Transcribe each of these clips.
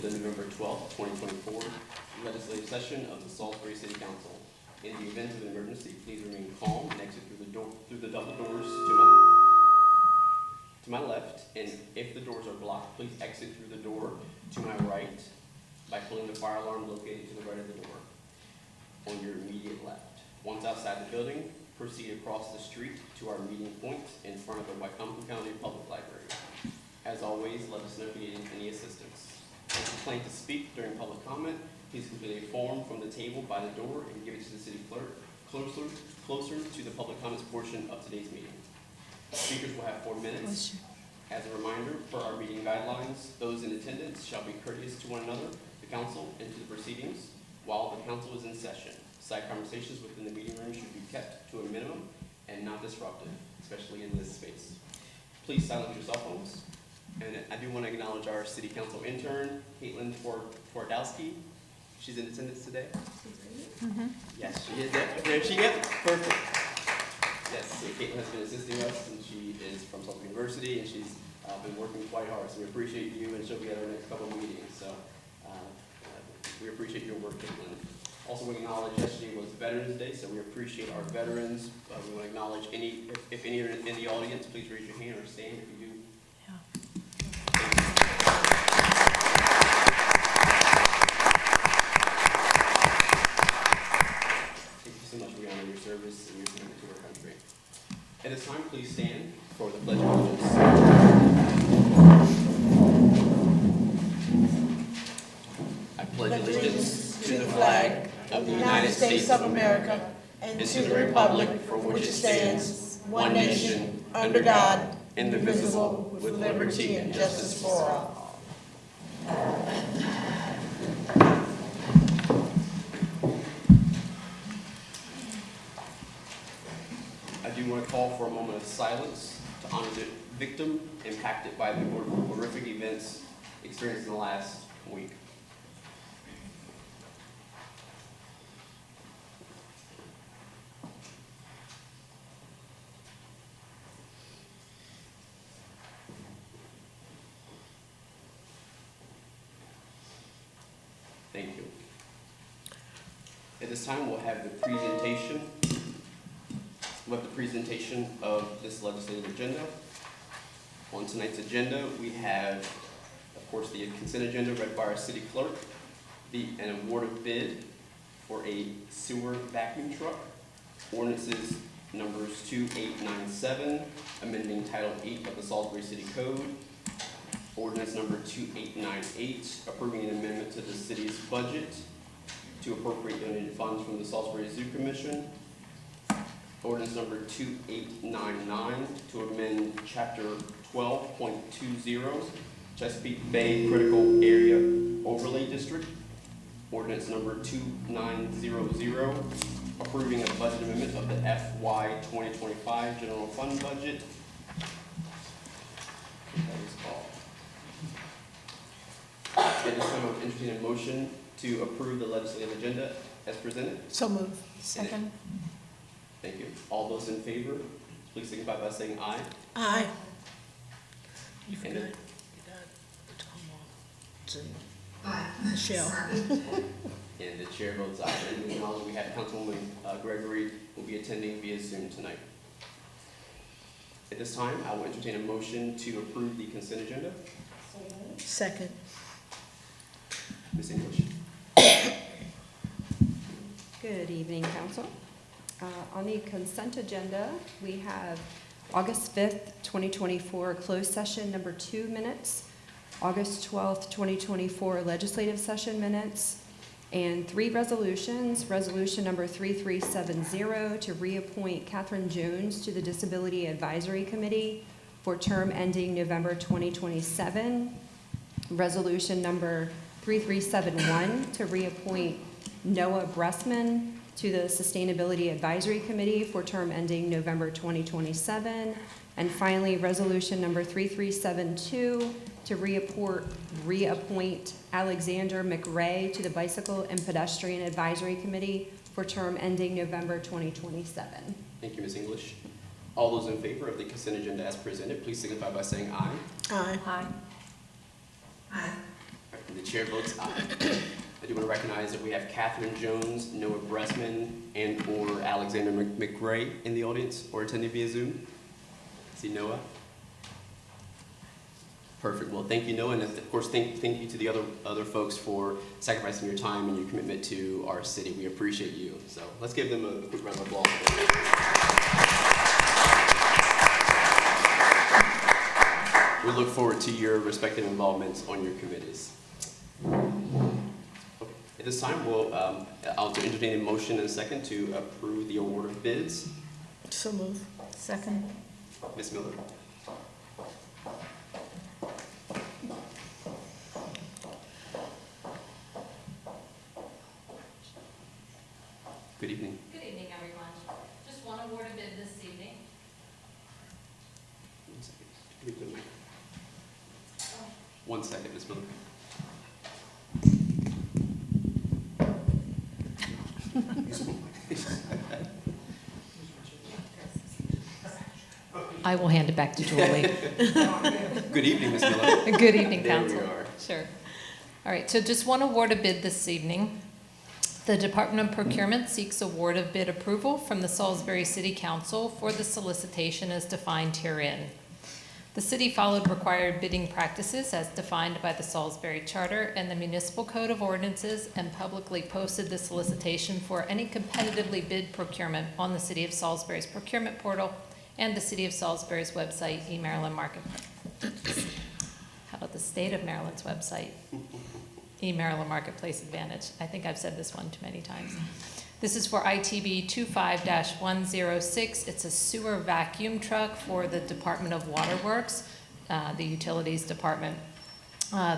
to the November 12th, 2024 legislative session of the Salisbury City Council. In the event of an emergency, please remain calm and exit through the double doors to my left, and if the doors are blocked, please exit through the door to my right by pulling the fire alarm located to the right of the door on your immediate left. Once outside the building, proceed across the street to our meeting point in front of the Wycombe County Public Library. As always, let us know if you need any assistance. If you plan to speak during public comment, please complete a form from the table by the door and give it to the city clerk closer to the public comments portion of today's meeting. Speakers will have 4 minutes. As a reminder, per our meeting guidelines, those in attendance shall be courteous to one another, the council, and to the proceedings while the council is in session. Side conversations within the meeting room should be kept to a minimum and not disruptive, especially in this space. Please silence your cell phones. And I do want to acknowledge our city council intern, Caitlin Twardowski. She's in attendance today. Mm-hmm. Yes, she is. There she is. Perfect. Yes, so Caitlin has been assisting us, and she is from Salisbury University, and she's been working quite hard. So we appreciate you, and she'll be at our next couple of meetings. So we appreciate your work, Caitlin. Also, we acknowledge yesterday was Veterans Day, so we appreciate our veterans. We want to acknowledge if any are in the audience, please raise your hand or stand if you do. Thank you so much. We honor your service and your commitment to our country. At this time, please stand for the Pledge of Allegiance. I pledge allegiance to the flag of the United States of America and to the republic for which it stands, one nation, under God, indivisible, with liberty and justice for all. I do want to call for a moment of silence to honor the victim impacted by the horrific events experienced in the last week. Thank you. At this time, we'll have the presentation. We'll have the presentation of this legislative agenda. On tonight's agenda, we have, of course, the consent agenda read by our city clerk, an award of bid for a sewer vacuum truck, ordinances numbers 2897, amending Title 8 of the Salisbury City Code, ordinance number 2898, approving an amendment to the city's budget to appropriate donated funds from the Salisbury Zoo Commission. Ordinance number 2899 to amend Chapter 12.20 Chesapeake Bay Critical Area Overlay District. Ordinance number 2900 approving a budget amendment of the FY 2025 General Fund budget. That is called. At this time, I would entertain a motion to approve the legislative agenda as presented. So moved. Second. Thank you. All those in favor, please signify by saying aye. Aye. You And forgot. Michelle. And the chair votes aye. And we acknowledge we have Councilwoman Gregory will be attending via Zoom tonight. At this time, I will entertain a motion to approve the consent agenda. Second. Ms. English. Good evening, Council. On the consent agenda, we have August 5th, 2024 closed session number 2 minutes, August 12th, 2024 legislative session minutes, and 3 resolutions. Resolution number 3370 to reappoint Catherine Jones to the Disability Advisory Committee for term ending November 2027. Resolution number 3371 to reappoint Noah Bressman to the Sustainability Advisory Committee for term ending November 2027. And finally, resolution number 3372 to reappoint Alexander McRae to the Bicycle and Pedestrian Advisory Committee for term ending November 2027. Thank you, Ms. English. All those in favor of the consent agenda as presented, please signify by saying aye. Aye. Aye. All right, And the chair votes aye. I do want to recognize that we have Catherine Jones, Noah Bressman, and/or Alexander McRae in the audience or attending via Zoom. See Noah? Perfect. Well, thank you, Noah, and of course, thank you to the other folks for sacrificing your time and your commitment to our city. We appreciate you. So let's give them a quick round of applause. We look forward to your respective involvements on your committees. Okay. At this time, I'll entertain a motion in a second to approve the award of bids. So move. Second. Ms. Miller. Good evening. Good evening, everyone. Just one award of bid this evening. One second. Give me the mic. 1 second, Ms. Miller. I will hand it back to Julie. Good evening, Ms. Miller. Good evening, There Council. we are. Sure. All right, so just one award of bid this evening. The Department of Procurement seeks award of bid approval from the Salisbury City Council for the solicitation as defined herein. The city followed required bidding practices as defined by the Salisbury Charter and the Municipal Code of Ordinances and publicly posted the solicitation for any competitively bid procurement on the City of Salisbury's procurement portal and the City of Salisbury's website, eMaryland Marketplace. How about the State of Maryland's website? eMaryland Marketplace Advantage. I think I've said this one too many times. This is for ITB 25-106. It's a sewer vacuum truck for the Department of Waterworks, the Utilities Department.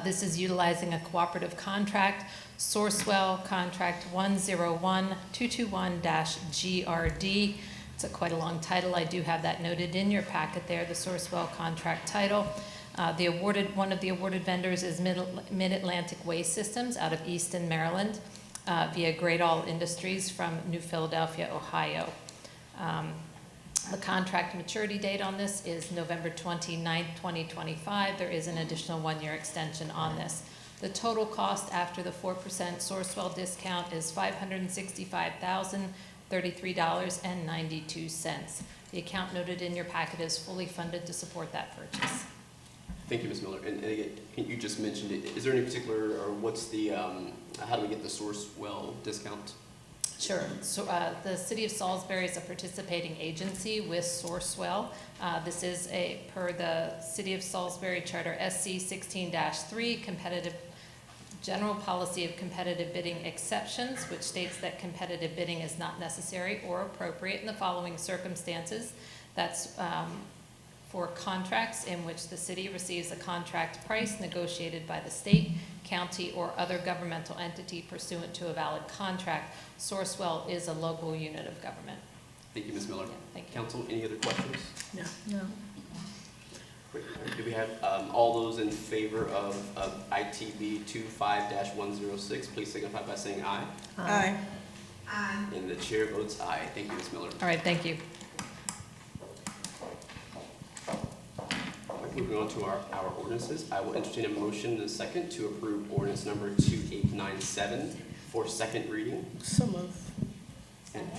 This is utilizing a cooperative contract, Sourcewell Contract 101221-GRD. It's quite a long title. I do have that noted in your packet there, the Sourcewell contract title. One of the awarded vendors is Mid-Atlantic Waste Systems out of Easton, Maryland, via Great All Industries from New Philadelphia, Ohio. The contract maturity date on this is November 29th, 2025. There is an additional 1-year extension on this. The total cost after the 4% Sourcewell discount is $565,033.92. The account noted in your packet is fully funded to support that purchase. Thank you, Ms. Miller. And again, you just mentioned it. Is there any particular, or what's the, how do we get the Sourcewell discount? Sure. So the City of Salisbury is a participating agency with Sourcewell. This is per the City of Salisbury Charter SC 16-3 competitive general policy of competitive bidding exceptions, which states that competitive bidding is not necessary or appropriate in the following circumstances. That's for contracts in which the city receives a contract price negotiated by the state, county, or other governmental entity pursuant to a valid contract. Sourcewell is a local unit of government. Thank you, Ms. Miller. Yeah, thank you. Council, any other questions? No. No. Great. Do we have all those in favor of ITB 25-106? Please signify by saying aye. Aye. Aye. And the chair votes aye. Thank you, Ms. Miller. All right, thank you. Moving on to our ordinances, I will entertain a motion in a second to approve ordinance number 2897 for second reading. So move. And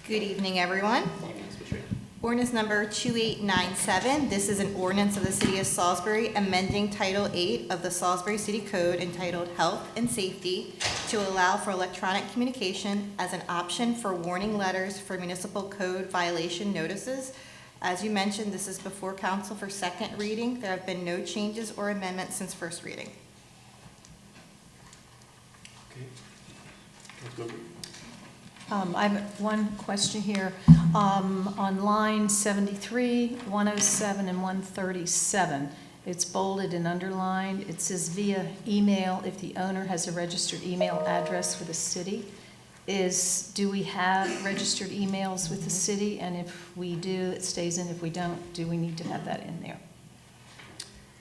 Good evening, everyone. good evening, Ms. Bashir. Ordinance number 2897. This is an ordinance of the City of Salisbury amending Title 8 of the Salisbury City Code entitled Health and Safety to allow for electronic communication as an option for warning letters for municipal code violation notices. As you mentioned, this is before council for second reading. There have been no changes or amendments since first reading. Okay. Councilmember. I have one question here. On line 73, 107, and 137, it's bolded and underlined. It says via email if the owner has a registered email address for the city. Do we have registered emails with the city? And if we do, it stays in. If we don't, do we need to have that in there?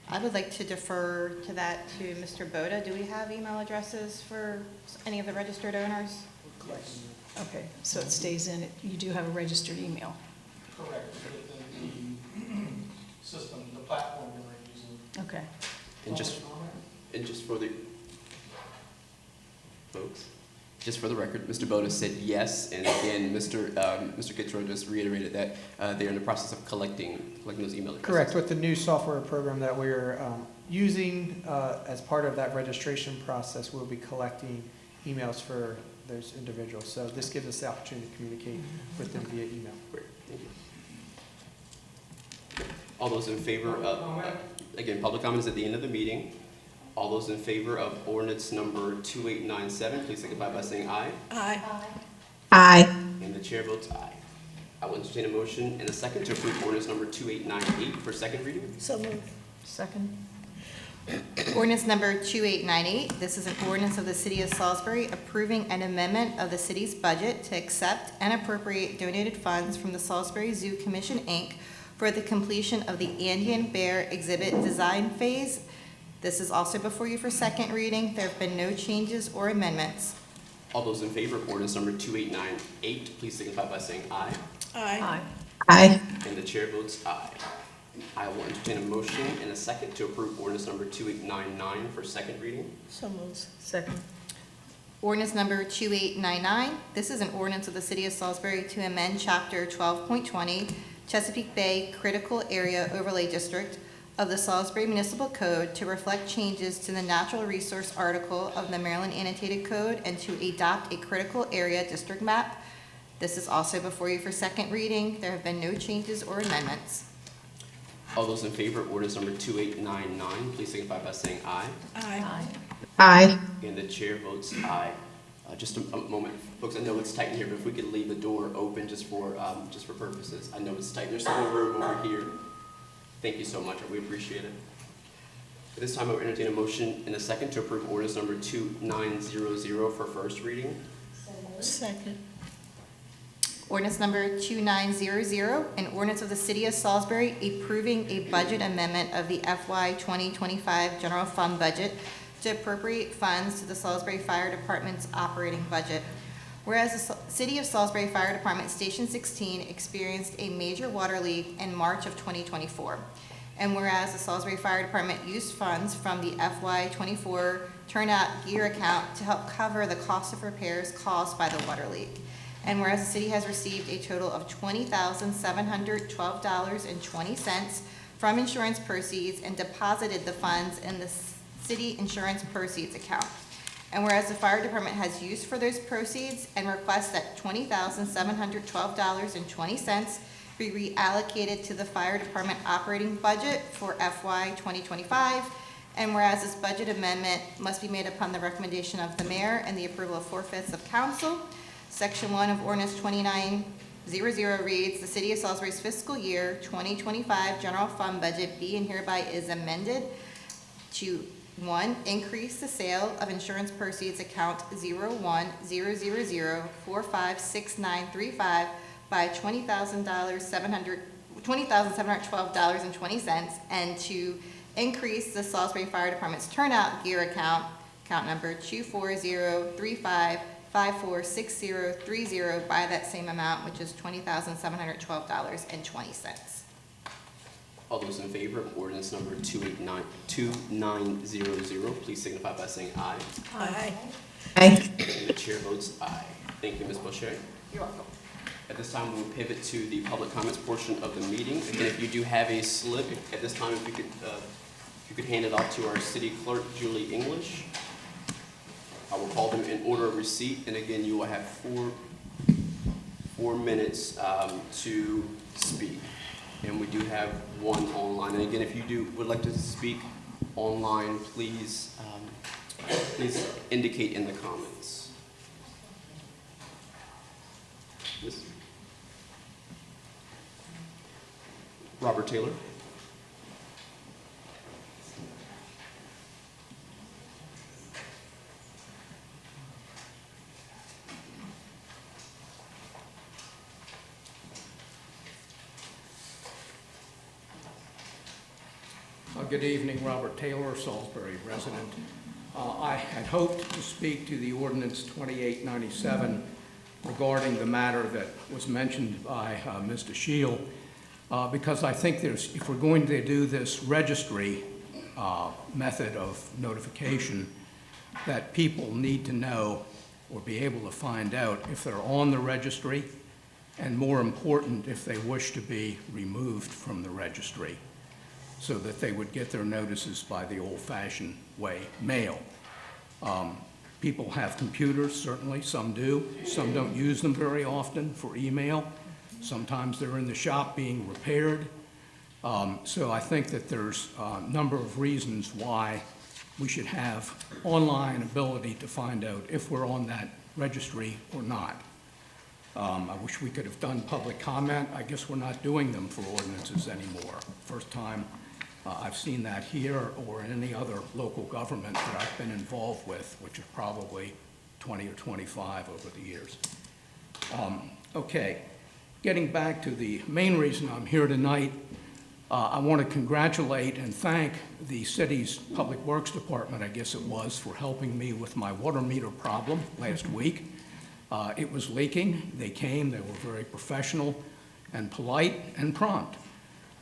I would like to defer to that to Mr. Boda. Do we have email addresses for any of the registered owners? Okay, so it stays in. You do have a registered email. Correct, within the system, the platform we're using. Okay. And just, And just for the, folks, just for the record, Mr. Boda said yes, and again, Mr. Kitzrow just reiterated that they're in the process of collecting those email addresses. Correct, with the new software program that we're using as part of that registration process, we'll be collecting emails for those individuals. So this gives us the opportunity to communicate with them via email. Great, thank you. All those in favor of, again, public comments at the end of the meeting. All those in favor of ordinance number 2897, please signify by saying aye. Aye. Aye. And the chair votes aye. I will entertain a motion and a second to approve ordinance number 2898 for second reading. So moved. Second. Ordinance number 2898, this is an ordinance of the City of Salisbury approving an amendment of the city's budget to accept and appropriate donated funds from the Salisbury Zoo Commission, Inc. for the completion of the Andean Bear exhibit design phase. This is also before you for second reading. There have been no changes or amendments. All those in favor of ordinance number 2898, please signify by saying aye. Aye. Aye. And the chair votes aye. I will entertain a motion and a second to approve ordinance number 2899 for second reading. So moved. Second. Ordinance number 2899, this is an ordinance of the City of Salisbury to amend Chapter 12.20 Chesapeake Bay Critical Area Overlay District of the Salisbury Municipal Code to reflect changes to the natural resource article of the Maryland Annotated Code and to adopt a critical area district map. This is also before you for second reading. There have been no changes or amendments. All those in favor of ordinance number 2899, please signify by saying aye. Aye. Aye. And the chair votes aye. Just a moment, folks, I know it's tight in here, but if we could leave the door open just for purposes. I know it's tight. There's some more room over here. Thank you so much. We appreciate it. At this time, I will entertain a motion in a second to approve ordinance number 2900 for first reading. Second. Ordinance number 2900, an ordinance of the City of Salisbury approving a budget amendment of the FY 2025 general fund budget to appropriate funds to the Salisbury Fire Department's operating budget. Whereas the City of Salisbury Fire Department Station 16 experienced a major water leak in March of 2024. And whereas the Salisbury Fire Department used funds from the FY 24 turnout gear account to help cover the cost of repairs caused by the water leak. And whereas the city has received a total of $20,712.20 from insurance proceeds and deposited the funds in the city insurance proceeds account. And whereas the fire department has used for those proceeds and requests that $20,712.20 be reallocated to the fire department operating budget for FY 2025. And whereas this budget amendment must be made upon the recommendation of the mayor and the approval of 4/5 of council. Section 1 of Ordinance 2900 reads, the City of Salisbury's fiscal year 2025 general fund budget be and hereby is amended to 1, increase the sale of insurance proceeds account 010004566935 by $20,712.20, and to increase the Salisbury Fire Department's turnout gear account number 24035546030 by that same amount, which is $20,712.20. All those in favor of ordinance number 2900, please signify by saying aye. Aye. Aye. And the chair votes aye. Thank you, Ms. Boucher. You're welcome. At this time, we'll pivot to the public comments portion of the meeting. Again, if you do have a slip, at this time, if you could hand it off to our city clerk, Julie English. I will call them in order of receipt, and again, you will have four minutes to speak. And we do have one online. And again, if you would like to speak online, please indicate in the comments. Yes. Robert Taylor. Good evening, Robert Taylor, Salisbury resident. I had hoped to speak to the ordinance 2897 regarding the matter that was mentioned by Mr. Shield, because I think if we're going to do this registry, method of notification that people need to know or be able to find out if they're on the registry, and more important, if they wish to be removed from the registry, so that they would get their notices by the old-fashioned way, mail. People have computers, certainly, some do. Some don't use them very often for email. Sometimes they're in the shop being repaired. So I think that there's a number of reasons why we should have online ability to find out if we're on that registry or not. I wish we could have done public comment. I guess we're not doing them for ordinances anymore. First time I've seen that here or in any other local government that I've been involved with, which is probably 20 or 25 over the years. Okay, getting back to the main reason I'm here tonight, I want to congratulate and thank the city's Public Works Department, I guess it was, for helping me with my water meter problem last week. It was leaking. They came. They were very professional and polite and prompt.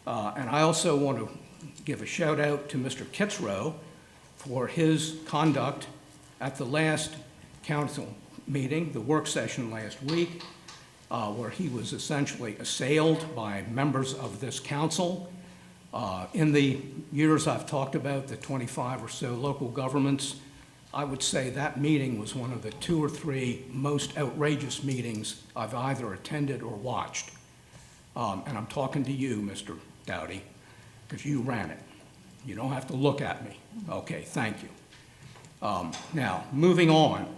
And I also want to give a shout out to Mr. Kitzrow for his conduct at the last council meeting, the work session last week, where he was essentially assailed by members of this council. In the years I've talked about, the 25 or so local governments, I would say that meeting was one of the 2 or 3 most outrageous meetings I've either attended or watched. And I'm talking to you, Mr. Dowdy, because you ran it. You don't have to look at me. Okay, thank you. Now, moving on.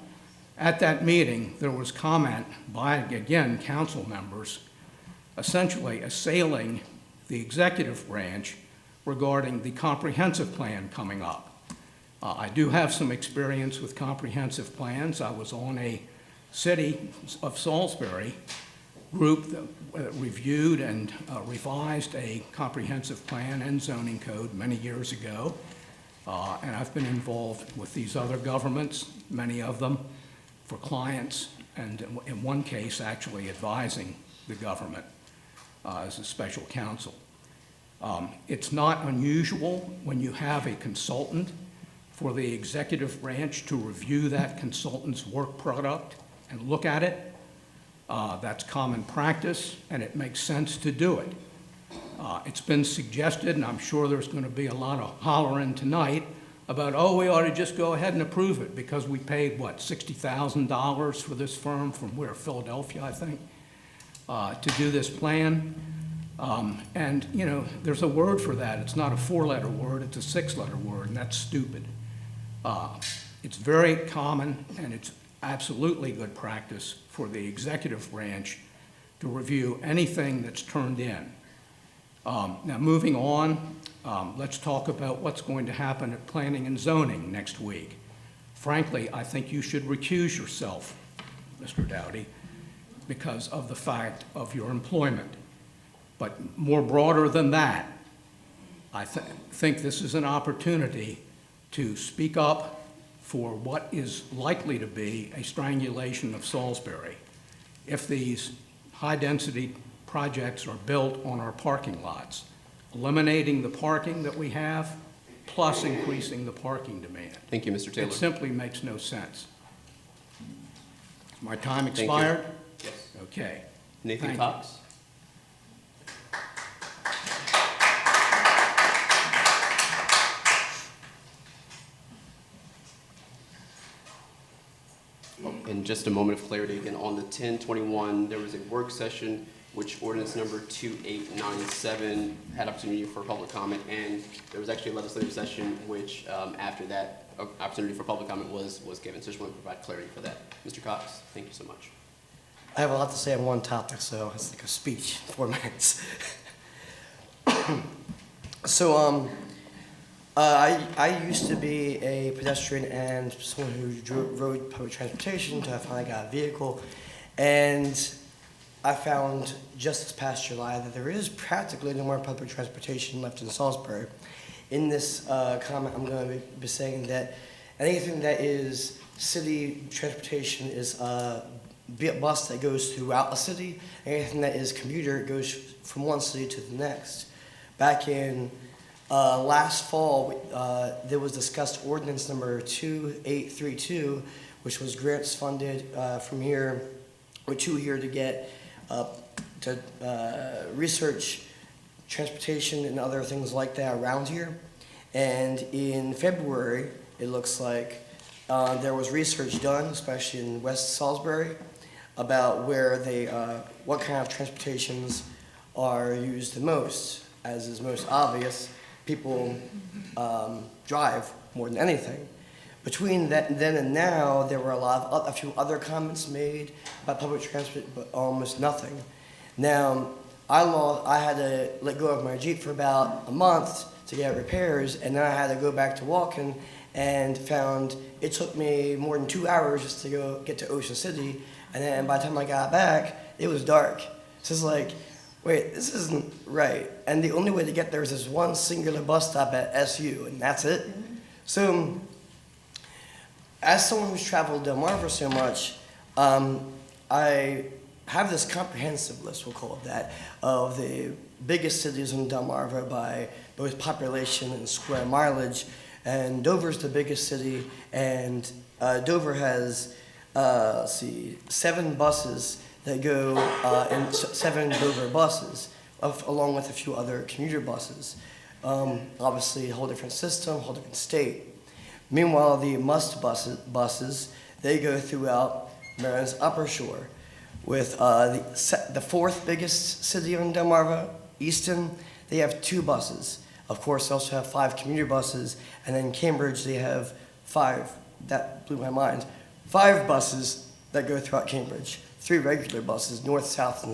At that meeting, there was comment by, again, council members, essentially assailing the executive branch regarding the comprehensive plan coming up. I do have some experience with comprehensive plans. I was on a city of Salisbury group that reviewed and revised a comprehensive plan and zoning code many years ago. And I've been involved with these other governments, many of them, for clients, and in one case, actually advising the government as a special counsel. It's not unusual when you have a consultant for the executive branch to review that consultant's work product and look at it. That's common practice, and it makes sense to do it. It's been suggested, and I'm sure there's going to be a lot of hollering tonight about, oh, we ought to just go ahead and approve it because we paid, what, $60,000 for this firm from where, Philadelphia, I think, to do this plan. And, you know, there's a word for that. It's not a 4-letter word, it's a 6-letter word, and that's stupid. It's very common, and it's absolutely good practice for the executive branch to review anything that's turned in. Now, moving on, let's talk about what's going to happen at Planning and Zoning next week. Frankly, I think you should recuse yourself, Mr. Dowdy, because of the fact of your employment. But more broader than that, I think this is an opportunity to speak up for what is likely to be a strangulation of Salisbury if these high-density projects are built on our parking lots, eliminating the parking that we have, plus increasing the parking demand. Thank you, Mr. Taylor. It simply makes no sense. My time Thank you. expired? Yes. Okay. Nathan Thank you. Cox? In just a moment of clarity, again, on the 10/21, there was a work session which ordinance number 2897 had opportunity for public comment, and there was actually a legislative session which, after that, opportunity for public comment was given. So just want to provide clarity for that. Mr. Cox, thank you so much. I have a lot to say on one topic, so it's like a speech, 4 minutes. So, I used to be a pedestrian and someone who rode public transportation until I finally got a vehicle. And I found just this past July that there is practically no more public transportation left in Salisbury. In this comment, I'm going to be saying that anything that is city transportation is be a bus that goes throughout a city. Anything that is commuter goes from one city to the next. Back in Last fall, there was discussed ordinance number 2832, which was grants funded from here, or to here to get to research transportation and other things like that around here. And in February, it looks like there was research done, especially in West Salisbury, about where they, what kind of transportations are used the most. As is most obvious, people drive more than anything. Between then and now, there were a few other comments made about public transport, but almost nothing. Now, I had to let go of my Jeep for about a month to get repairs, and then I had to go back to walking, and found it took me more than 2 hours just to go get to Ocean City, and then by the time I got back, it was dark. So it's like, wait, this isn't right. And the only way to get there is this one singular bus stop at SU, and that's it. So, as someone who's traveled Delmarva so much, I have this comprehensive list, we'll call it that, of the biggest cities in Delmarva by both population and square mileage. And Dover's the biggest city, and Dover has, 7 buses that go, and 7 Dover buses, along with a few other commuter buses. Obviously, a whole different system, a whole different state. Meanwhile, the Must buses, they go throughout Maryland's Upper Shore, with the 4th biggest city in Delmarva, Easton. They have 2 buses. Of course, they also have 5 commuter buses, and then Cambridge, they have 5. That blew my mind. 5 buses that go throughout Cambridge. 3 regular buses, north, south,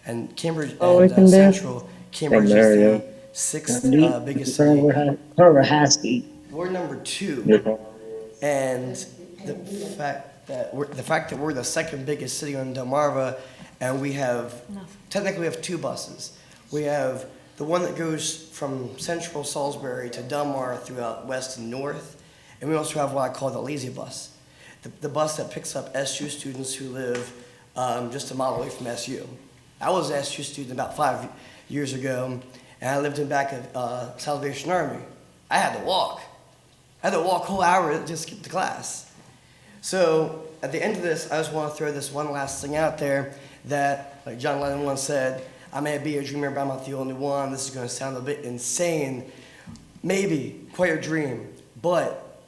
and Cambridge and Central. Cambridge is the 6th biggest city. We're number 2, and the fact that we're the 2nd biggest city in Delmarva, and we have technically we have 2 buses. We have the one that goes from central Salisbury to Delmar throughout west and north, and we also have what I call the lazy bus, the bus that picks up SU students who live just a mile away from SU. I was an SU student about 5 years ago, and I lived in back of Salvation Army. I had to walk. I had to walk a whole hour just to get to class. So at the end of this, I just want to throw this one last thing out there that, like John Lennon once said, I may be a dreamer, but I'm not the only one. This is going to sound a bit insane. Maybe, quite a dream. But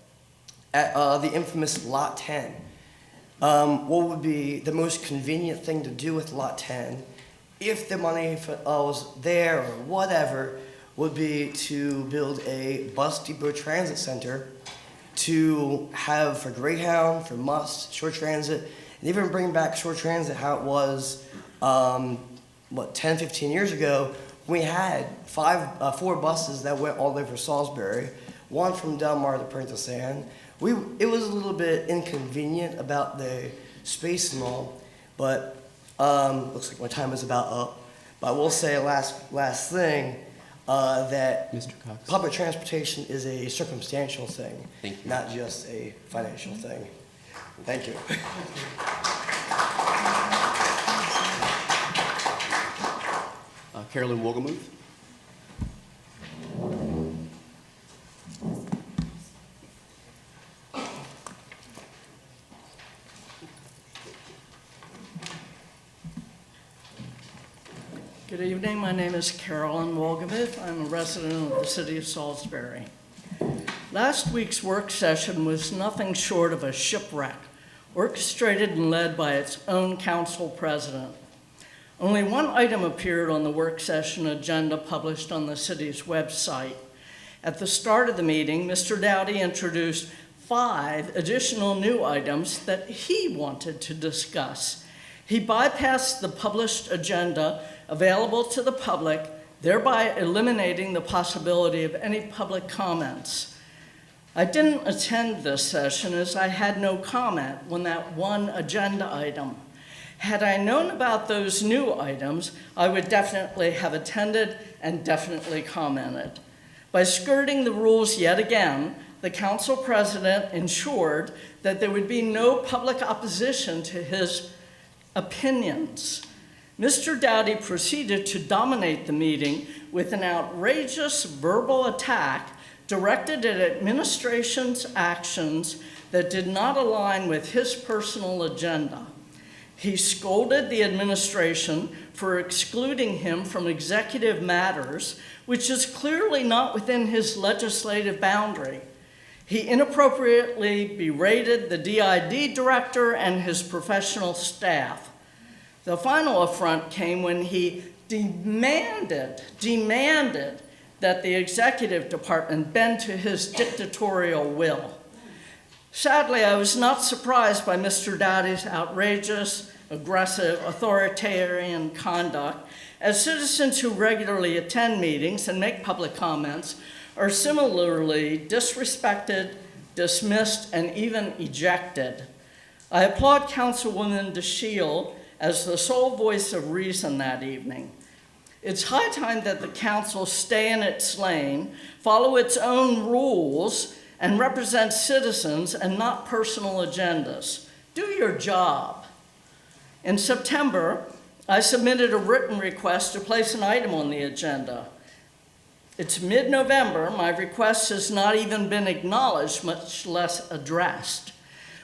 at the infamous Lot 10, what would be the most convenient thing to do with Lot 10, if the money was there or whatever, would be to build a bus depot transit center to have for Greyhound, for Must, Short Transit, and even bring back Short Transit how it was 10, 15 years ago. We had 4 buses that went all over Salisbury, 1 from Delmar to Prentice Ann. It was a little bit inconvenient about the space and all, but looks like my time is about up. But I will say last thing, that Mr. Cox. public transportation is a circumstantial thing, Thank you. not just a financial thing. Thank you. Carolyn Wogelmuth. Good evening, my name is Carolyn Wolgamith. I'm a resident of the city of Salisbury. Last week's work session was nothing short of a shipwreck, orchestrated and led by its own council president. Only one item appeared on the work session agenda published on the city's website. At the start of the meeting, Mr. Dowdy introduced 5 additional new items that he wanted to discuss. He bypassed the published agenda available to the public, thereby eliminating the possibility of any public comments. I didn't attend this session as I had no comment on that one agenda item. Had I known about those new items, I would definitely have attended and definitely commented. By skirting the rules yet again, the council president ensured that there would be no public opposition to his opinions. Mr. Dowdy proceeded to dominate the meeting with an outrageous verbal attack directed at administration's actions that did not align with his personal agenda. He scolded the administration for excluding him from executive matters, which is clearly not within his legislative boundary. He inappropriately berated the DID director and his professional staff. The final affront came when he demanded that the executive department bend to his dictatorial will. Sadly, I was not surprised by Mr. Dowdy's outrageous, aggressive, authoritarian conduct, as citizens who regularly attend meetings and make public comments are similarly disrespected, dismissed, and even ejected. I applaud Councilwoman DeShiel as the sole voice of reason that evening. It's high time that the council stay in its lane, follow its own rules, and represent citizens and not personal agendas. Do your job. In September, I submitted a written request to place an item on the agenda. It's mid-November, my request has not even been acknowledged, much less addressed.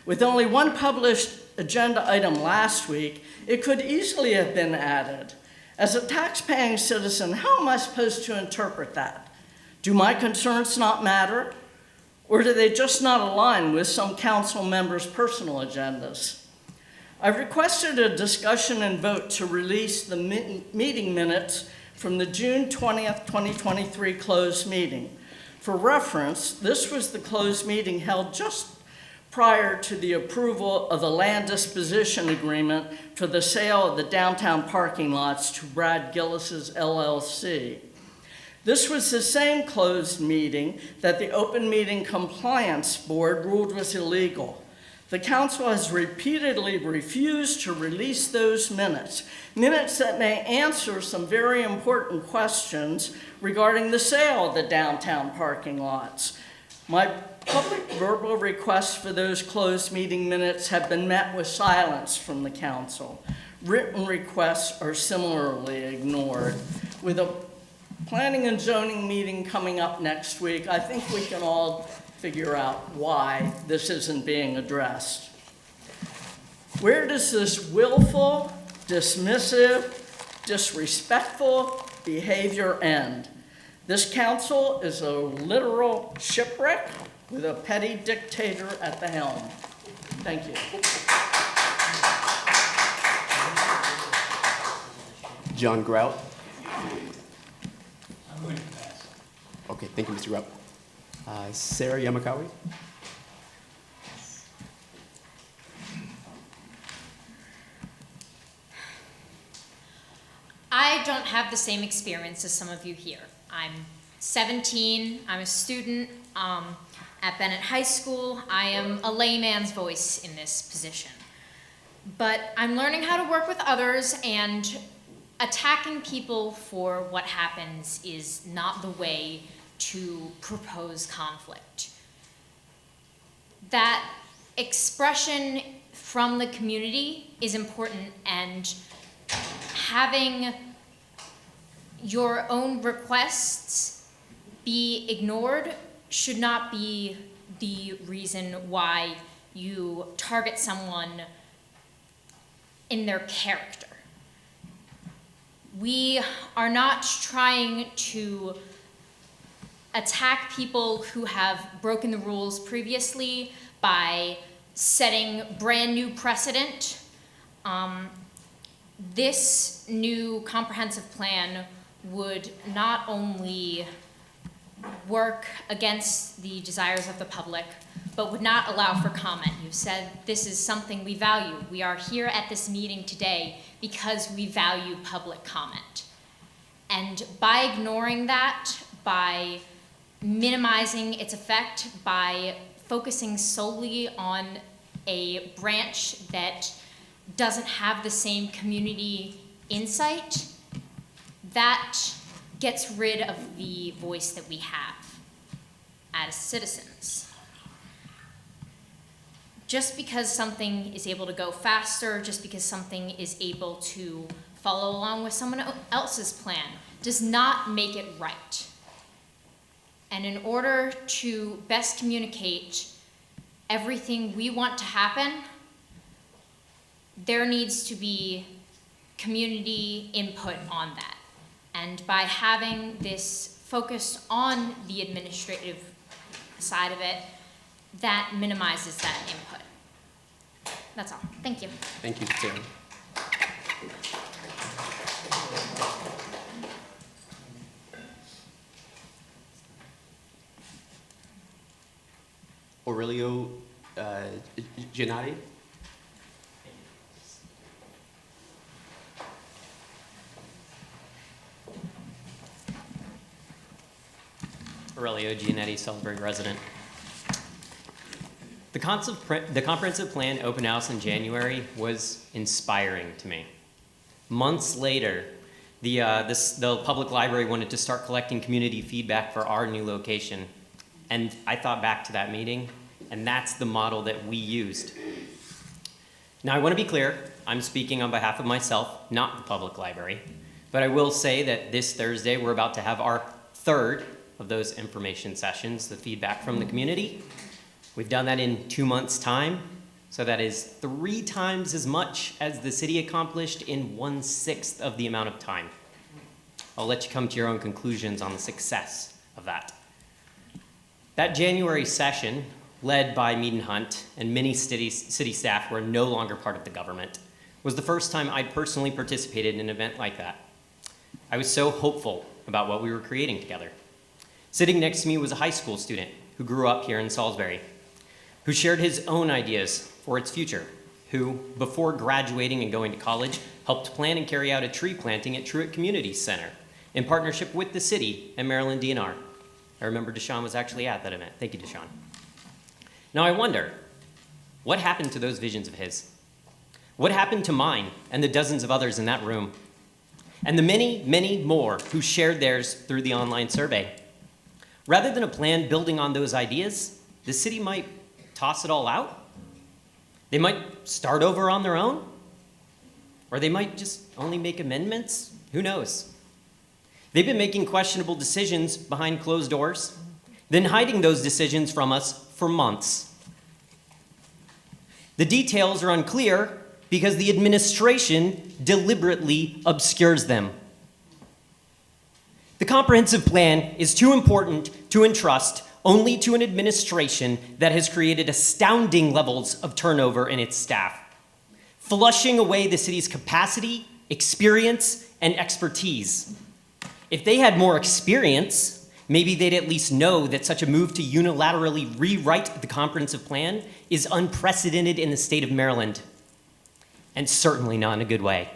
With only one published agenda item last week, it could easily have been added. As a tax-paying citizen, how am I supposed to interpret that? Do my concerns not matter? Or do they just not align with some council members' personal agendas? I requested a discussion and vote to release the meeting minutes from the June 20th, 2023 closed meeting. For reference, this was the closed meeting held just prior to the approval of the land disposition agreement for the sale of the downtown parking lots to Brad Gillis's LLC. This was the same closed meeting that the Open Meeting Compliance Board ruled was illegal. The council has repeatedly refused to release those minutes that may answer some very important questions regarding the sale of the downtown parking lots. My public verbal requests for those closed meeting minutes have been met with silence from the council. Written requests are similarly ignored. With a planning and zoning meeting coming up next week, I think we can all figure out why this isn't being addressed. Where does this willful, dismissive, disrespectful behavior end? This council is a literal shipwreck with a petty dictator at the helm. Thank you. John Grout. Okay, thank you, Mr. Grout. Sarah Yamakawi. I don't have the same experience as some of you here. I'm 17, I'm a student at Bennett High School. I am a layman's voice in this position. But I'm learning how to work with others, and attacking people for what happens is not the way to propose conflict. That expression from the community is important, and having your own requests be ignored should not be the reason why you target someone in their character. We are not trying to attack people who have broken the rules previously by setting brand new precedent. This new comprehensive plan would not only work against the desires of the public, but would not allow for comment. You've said this is something we value. We are here at this meeting today because we value public comment. And by ignoring that, by minimizing its effect, by focusing solely on a branch that doesn't have the same community insight, that gets rid of the voice that we have as citizens. Just because something is able to go faster, just because something is able to follow along with someone else's plan, does not make it right. And in order to best communicate everything we want to happen, there needs to be community input on that. And by having this focus on the administrative side of it, that minimizes that input. That's all. Thank you. Thank you, Sarah. Aurelio Giannotti. Aurelio Giannetti, Salisbury resident. The comprehensive plan open house in January was inspiring to me. Months later, the public library wanted to start collecting community feedback for our new location. And I thought back to that meeting, and that's the model that we used. Now, I want to be clear, I'm speaking on behalf of myself, not the public library. But I will say that this Thursday, we're about to have our third of those information sessions, the feedback from the community. We've done that in 2 months' time, so that is 3 times as much as the city accomplished in 1/6 of the amount of time. I'll let you come to your own conclusions on the success of that. That January session, led by Mead and Hunt and many city staff who are no longer part of the government, was the first time I personally participated in an event like that. I was so hopeful about what we were creating together. Sitting next to me was a high school student who grew up here in Salisbury, who shared his own ideas for its future, who, before graduating and going to college, helped plan and carry out a tree planting at Truett Community Center in partnership with the city and Maryland DNR. I remember Deshaun was actually at that event. Thank you, Deshaun. Now I wonder, what happened to those visions of his? What happened to mine and the dozens of others in that room? And the many, many more who shared theirs through the online survey? Rather than a plan building on those ideas, the city might toss it all out. They might start over on their own. Or they might just only make amendments. Who knows? They've been making questionable decisions behind closed doors, then hiding those decisions from us for months. The details are unclear because the administration deliberately obscures them. The comprehensive plan is too important to entrust only to an administration that has created astounding levels of turnover in its staff, flushing away the city's capacity, experience, and expertise. If they had more experience, maybe they'd at least know that such a move to unilaterally rewrite the comprehensive plan is unprecedented in the state of Maryland, and certainly not in a good way.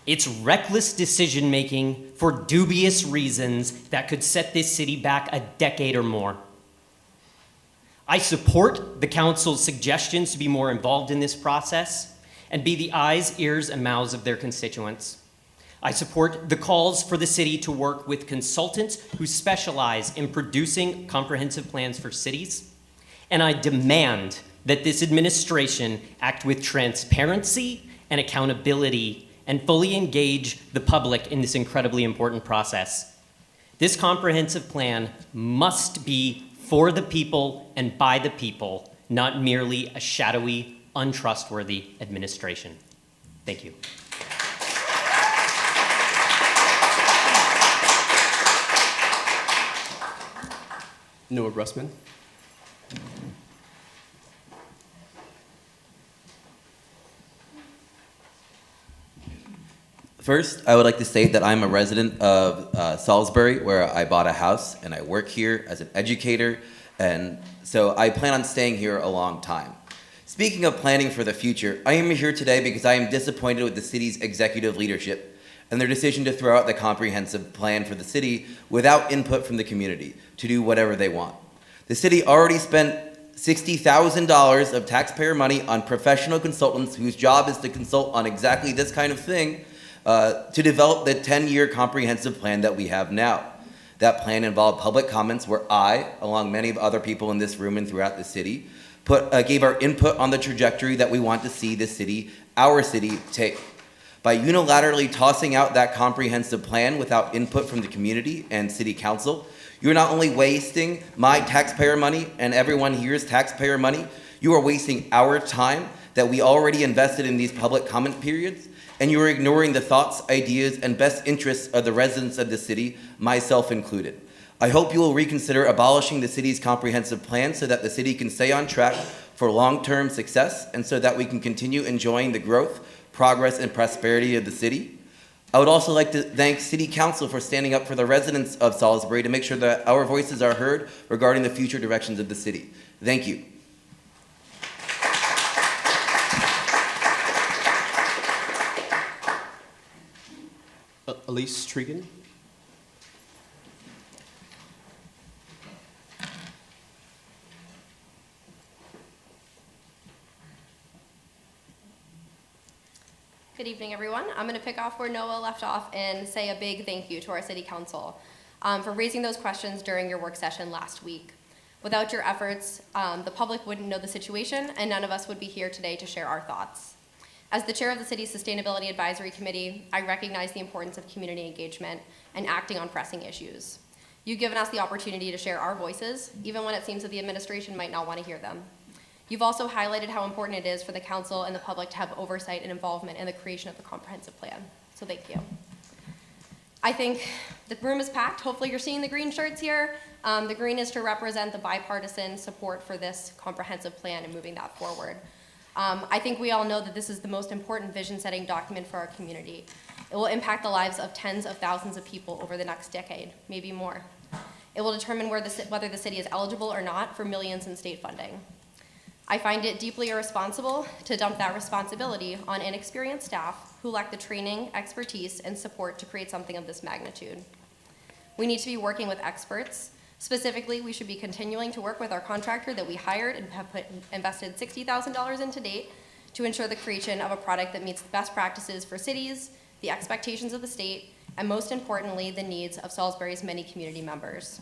It's reckless decision-making for dubious reasons that could set this city back a decade or more. I support the council's suggestions to be more involved in this process and be the eyes, ears, and mouths of their constituents. I support the calls for the city to work with consultants who specialize in producing comprehensive plans for cities, and I demand that this administration act with transparency and accountability and fully engage the public in this incredibly important process. This comprehensive plan must be for the people and by the people, not merely a shadowy, untrustworthy administration. Thank you. Noah Russman. First, I would like to state that I'm a resident of Salisbury, where I bought a house, and I work here as an educator, and so I plan on staying here a long time. Speaking of planning for the future, I am here today because I am disappointed with the city's executive leadership and their decision to throw out the comprehensive plan for the city without input from the community to do whatever they want. The city already spent $60,000 of taxpayer money on professional consultants whose job is to consult on exactly this kind of thing to develop the 10-year comprehensive plan that we have now. That plan involved public comments where I, along many of other people in this room and throughout the city, gave our input on the trajectory that we want to see the city, our city, take. By unilaterally tossing out that comprehensive plan without input from the community and city council, you're not only wasting my taxpayer money and everyone here's taxpayer money, you are wasting our time that we already invested in these public comment periods, and you are ignoring the thoughts, ideas, and best interests of the residents of the city, myself included. I hope you will reconsider abolishing the city's comprehensive plan so that the city can stay on track for long-term success and so that we can continue enjoying the growth, progress, and prosperity of the city. I would also like to thank City Council for standing up for the residents of Salisbury to make sure that our voices are heard regarding the future directions of the city. Thank you. Elise Tregan. Good evening, everyone. I'm going to pick off where Noah left off and say a big thank you to our City Council for raising those questions during your work session last week. Without your efforts, the public wouldn't know the situation, and none of us would be here today to share our thoughts. As the chair of the city's Sustainability Advisory Committee, I recognize the importance of community engagement and acting on pressing issues. You've given us the opportunity to share our voices, even when it seems that the administration might not want to hear them. You've also highlighted how important it is for the council and the public to have oversight and involvement in the creation of the comprehensive plan. So thank you. I think the room is packed. Hopefully you're seeing the green shirts here. The green is to represent the bipartisan support for this comprehensive plan and moving that forward. I think we all know that this is the most important vision-setting document for our community. It will impact the lives of tens of thousands of people over the next decade, maybe more. It will determine whether the city is eligible or not for millions in state funding. I find it deeply irresponsible to dump that responsibility on inexperienced staff who lack the training, expertise, and support to create something of this magnitude. We need to be working with experts. Specifically, we should be continuing to work with our contractor that we hired and have invested $60,000 in to date to ensure the creation of a product that meets the best practices for cities, the expectations of the state, and most importantly, the needs of Salisbury's many community members.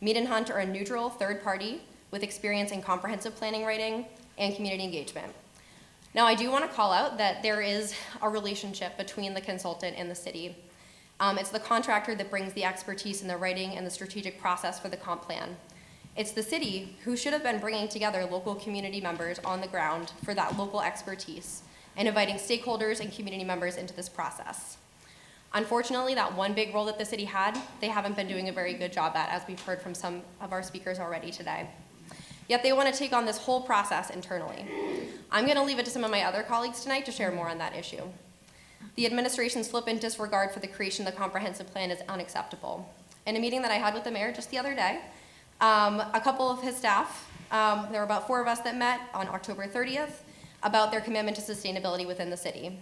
Mead and Hunt are a neutral third party with experience in comprehensive planning writing and community engagement. Now, I do want to call out that there is a relationship between the consultant and the city. It's the contractor that brings the expertise in the writing and the strategic process for the comp plan. It's the city who should have been bringing together local community members on the ground for that local expertise and inviting stakeholders and community members into this process. Unfortunately, that one big role that the city had, they haven't been doing a very good job at, as we've heard from some of our speakers already today. Yet they want to take on this whole process internally. I'm going to leave it to some of my other colleagues tonight to share more on that issue. The administration's flippant disregard for the creation of the comprehensive plan is unacceptable. In a meeting that I had with the mayor just the other day, a couple of his staff, there were about 4 of us that met on October 30th about their commitment to sustainability within the city.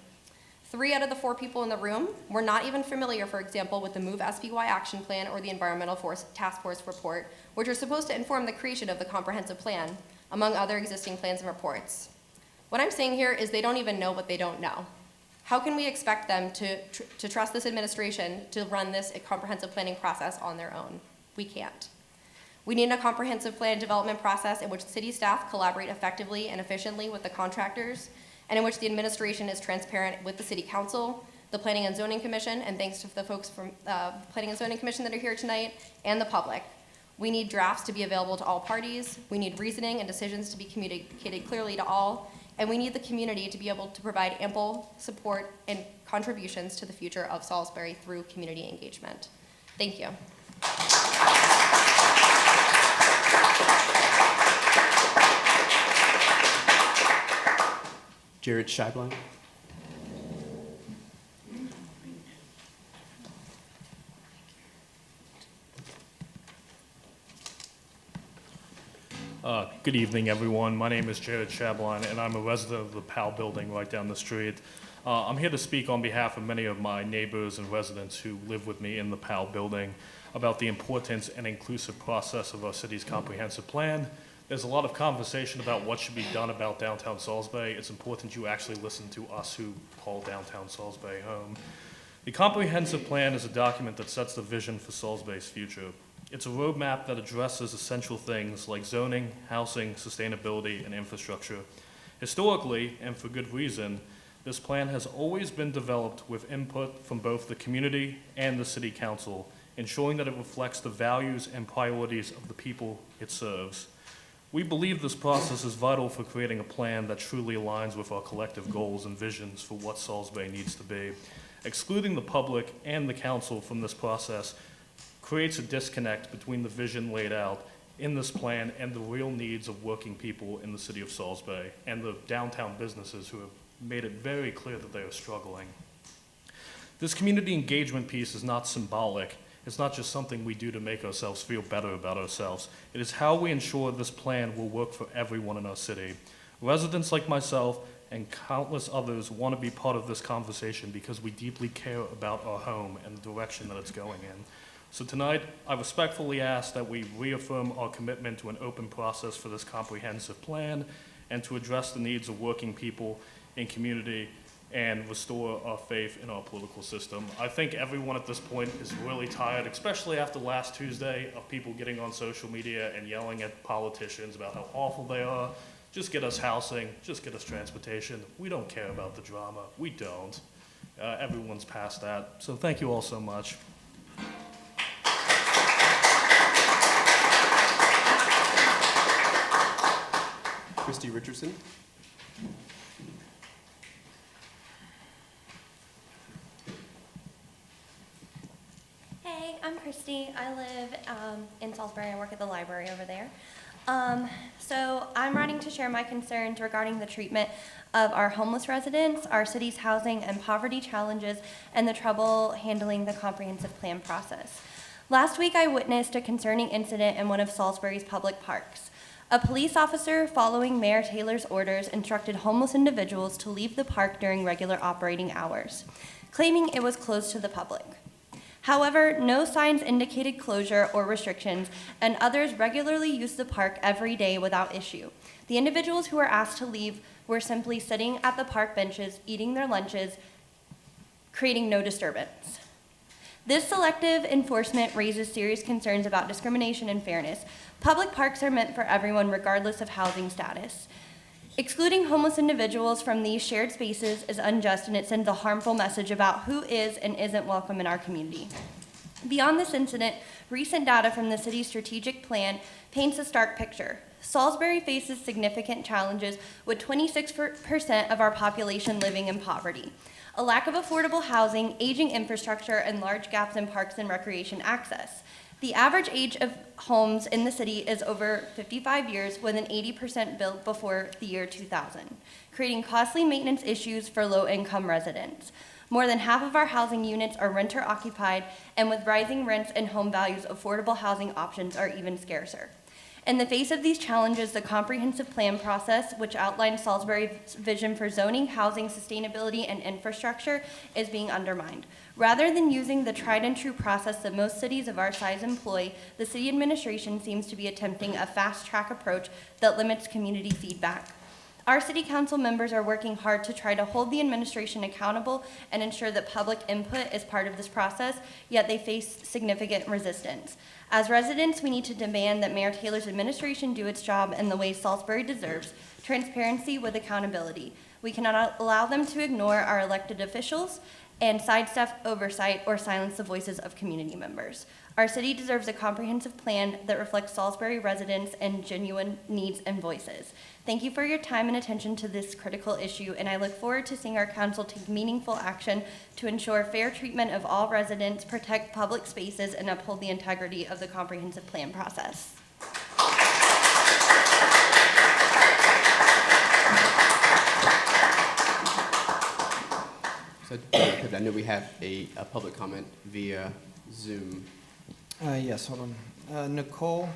3 out of the 4 people in the room were not even familiar, for example, with the Move SBY Action Plan or the Environmental Task Force report, which are supposed to inform the creation of the comprehensive plan, among other existing plans and reports. What I'm saying here is they don't even know what they don't know. How can we expect them to trust this administration to run this comprehensive planning process on their own? We can't. We need a comprehensive plan development process in which city staff collaborate effectively and efficiently with the contractors, and in which the administration is transparent with the City Council, the Planning and Zoning Commission, and thanks to the folks from Planning and Zoning Commission that are here tonight, and the public. We need drafts to be available to all parties. We need reasoning and decisions to be communicated clearly to all. And we need the community to be able to provide ample support and contributions to the future of Salisbury through community engagement. Thank you. Jared Scheiblein. Good evening, everyone. My name is Jared Scheiblein, and I'm a resident of the PAL building right down the street. I'm here to speak on behalf of many of my neighbors and residents who live with me in the PAL building about the importance and inclusive process of our city's comprehensive plan. There's a lot of conversation about what should be done about downtown Salisbury. It's important you actually listen to us who call downtown Salisbury home. The comprehensive plan is a document that sets the vision for Salisbury's future. It's a roadmap that addresses essential things like zoning, housing, sustainability, and infrastructure. Historically, and for good reason, This plan has always been developed with input from both the community and the City Council, ensuring that it reflects the values and priorities of the people it serves. We believe this process is vital for creating a plan that truly aligns with our collective goals and visions for what Salisbury needs to be. Excluding the public and the council from this process creates a disconnect between the vision laid out in this plan and the real needs of working people in the city of Salisbury and the downtown businesses who have made it very clear that they are struggling. This community engagement piece is not symbolic. It's not just something we do to make ourselves feel better about ourselves. It is how we ensure this plan will work for everyone in our city. Residents like myself and countless others want to be part of this conversation because we deeply care about our home and the direction that it's going in. So tonight, I respectfully ask that we reaffirm our commitment to an open process for this comprehensive plan and to address the needs of working people in community and restore our faith in our political system. I think everyone at this point is really tired, especially after last Tuesday, of people getting on social media and yelling at politicians about how awful they are. Just get us housing, just get us transportation. We don't care about the drama. We don't. Everyone's past that. So thank you all so much. Christy Richardson. Hey, I'm Christy. I live in Salisbury. I work at the library over there. So I'm writing to share my concerns regarding the treatment of our homeless residents, our city's housing and poverty challenges, and the trouble handling the comprehensive plan process. Last week, I witnessed a concerning incident in one of Salisbury's public parks. A police officer, following Mayor Taylor's orders, instructed homeless individuals to leave the park during regular operating hours, claiming it was closed to the public. However, no signs indicated closure or restrictions, and others regularly used the park every day without issue. The individuals who were asked to leave were simply sitting at the park benches, eating their lunches, creating no disturbance. This selective enforcement raises serious concerns about discrimination and fairness. Public parks are meant for everyone regardless of housing status. Excluding homeless individuals from these shared spaces is unjust, and it sends a harmful message about who is and isn't welcome in our community. Beyond this incident, recent data from the city's strategic plan paints a stark picture. Salisbury faces significant challenges, with 26% of our population living in poverty, a lack of affordable housing, aging infrastructure, and large gaps in parks and recreation access. The average age of homes in the city is over 55 years, with an 80% built before the year 2000, creating costly maintenance issues for low-income residents. More than half of our housing units are renter-occupied, and with rising rents and home values, affordable housing options are even scarcer. In the face of these challenges, the comprehensive plan process, which outlines Salisbury's vision for zoning, housing, sustainability, and infrastructure, is being undermined. Rather than using the tried and true process that most cities of our size employ, the city administration seems to be attempting a fast-track approach that limits community feedback. Our city council members are working hard to try to hold the administration accountable and ensure that public input is part of this process, yet they face significant resistance. As residents, we need to demand that Mayor Taylor's administration do its job in the way Salisbury deserves: transparency with accountability. We cannot allow them to ignore our elected officials and sidestep oversight or silence the voices of community members. Our city deserves a comprehensive plan that reflects Salisbury residents and genuine needs and voices. Thank you for your time and attention to this critical issue, and I look forward to seeing our council take meaningful action to ensure fair treatment of all residents, protect public spaces, and uphold the integrity of the comprehensive plan process. So, I know we have a public comment via Zoom. Yes, hold on. Nicole.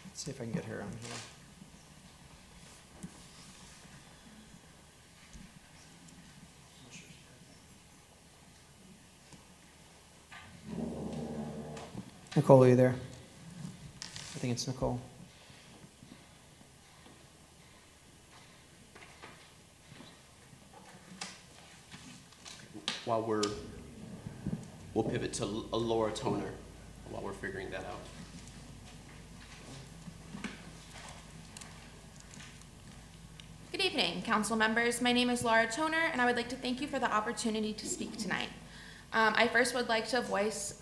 Let's see if I can get her on here. Nicole, are you there? I think it's Nicole. While we'll pivot to a lower toner while we're figuring that out. Good evening, council members. My name is Laura Toner, and I would like to thank you for the opportunity to speak tonight. I first would like to voice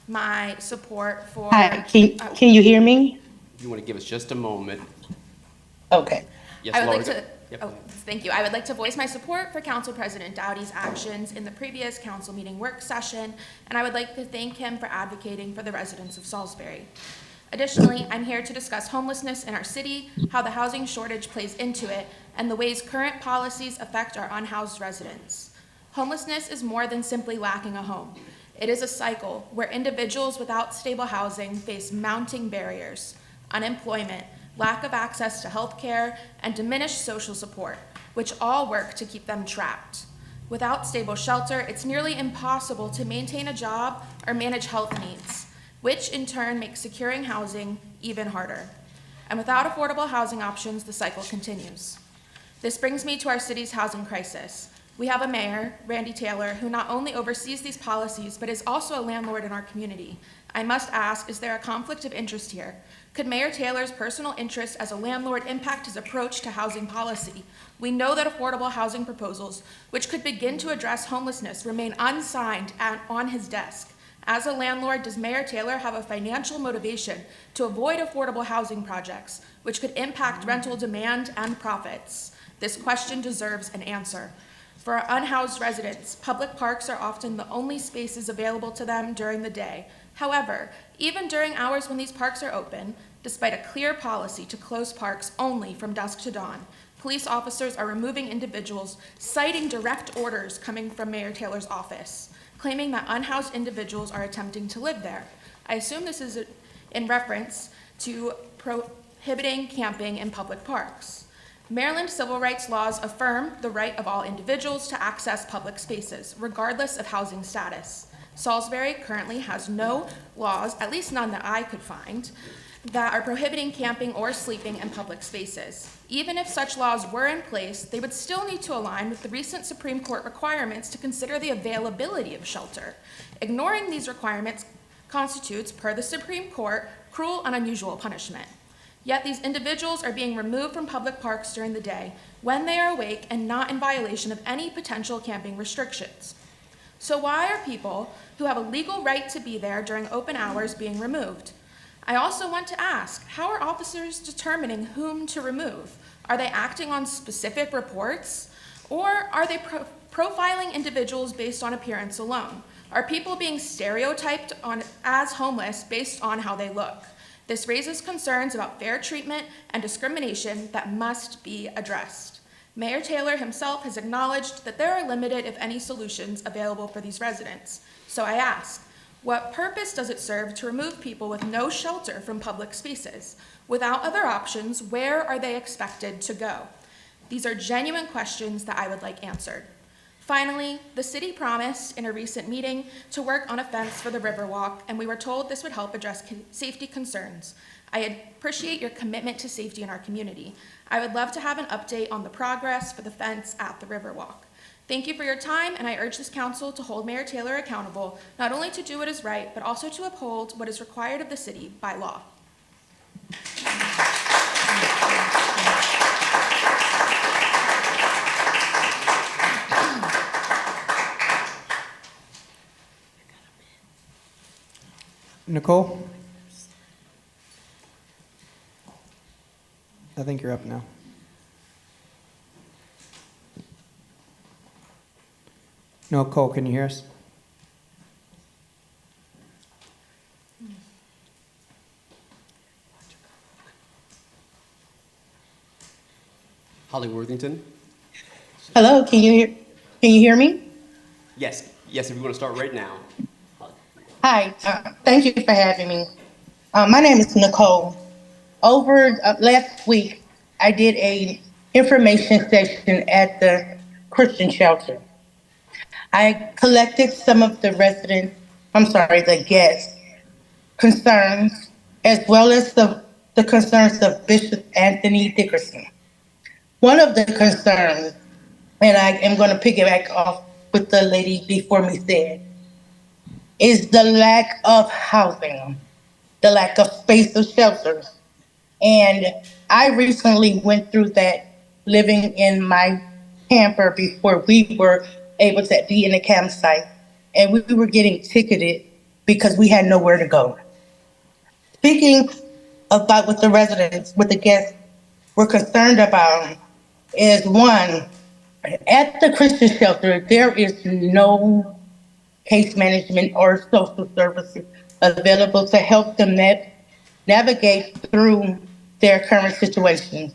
my support for... Hi, can you hear me? If you want to give us just a moment. Okay. Yes, I would Laura, like go- to, Yep. oh, thank you. I would like to voice my support for Council President Dowdy's actions in the previous council meeting work session, and I would like to thank him for advocating for the residents of Salisbury. Additionally, I'm here to discuss homelessness in our city, how the housing shortage plays into it, and the ways current policies affect our unhoused residents. Homelessness is more than simply lacking a home. It is a cycle where individuals without stable housing face mounting barriers, unemployment, lack of access to health care, and diminished social support, which all work to keep them trapped. Without stable shelter, it's nearly impossible to maintain a job or manage health needs, which in turn makes securing housing even harder. And without affordable housing options, the cycle continues. This brings me to our city's housing crisis. We have a mayor, Randy Taylor, who not only oversees these policies, but is also a landlord in our community. I must ask, is there a conflict of interest here? Could Mayor Taylor's personal interest as a landlord impact his approach to housing policy? We know that affordable housing proposals, which could begin to address homelessness, remain unsigned and on his desk. As a landlord, does Mayor Taylor have a financial motivation to avoid affordable housing projects, which could impact rental demand and profits? This question deserves an answer. For our unhoused residents, public parks are often the only spaces available to them during the day. However, even during hours when these parks are open, despite a clear policy to close parks only from dusk to dawn, police officers are removing individuals, citing direct orders coming from Mayor Taylor's office, claiming that unhoused individuals are attempting to live there. I assume this is in reference to prohibiting camping in public parks. Maryland civil rights laws affirm the right of all individuals to access public spaces, regardless of housing status. Salisbury currently has no laws, at least none that I could find, that are prohibiting camping or sleeping in public spaces. Even if such laws were in place, they would still need to align with the recent Supreme Court requirements to consider the availability of shelter. Ignoring these requirements constitutes, per the Supreme Court, cruel and unusual punishment. Yet these individuals are being removed from public parks during the day when they are awake and not in violation of any potential camping restrictions. So why are people who have a legal right to be there during open hours being removed? I also want to ask, how are officers determining whom to remove? Are they acting on specific reports? Or are they profiling individuals based on appearance alone? Are people being stereotyped as homeless based on how they look? This raises concerns about fair treatment and discrimination that must be addressed. Mayor Taylor himself has acknowledged that there are limited, if any, solutions available for these residents. So I ask, what purpose does it serve to remove people with no shelter from public spaces? Without other options, where are they expected to go? These are genuine questions that I would like answered. Finally, the city promised in a recent meeting to work on a fence for the Riverwalk, and we were told this would help address safety concerns. I appreciate your commitment to safety in our community. I would love to have an update on the progress for the fence at the Riverwalk. Thank you for your time, and I urge this council to hold Mayor Taylor accountable, not only to do what is right, but also to uphold what is required of the city by law. Nicole? I think you're up now. Nicole, can you hear us? Holly Worthington? Hello, can you hear me? Yes, if you want to start right now. Hi, thank you for having me. My name is Nicole. Over last week, I did a information session at the Christian shelter. I collected some of the the guests' concerns, as well as the concerns of Bishop Anthony Dickerson. One of the concerns, and I am going to piggyback off what the lady before me said, is the lack of housing, the lack of space of shelters. And I recently went through that living in my camper before we were able to be in the campsite. And we were getting ticketed because we had nowhere to go. Speaking about what the residents, what the guests were concerned about is one, at the Christian shelter, there is no case management or social services available to help them navigate through their current situation.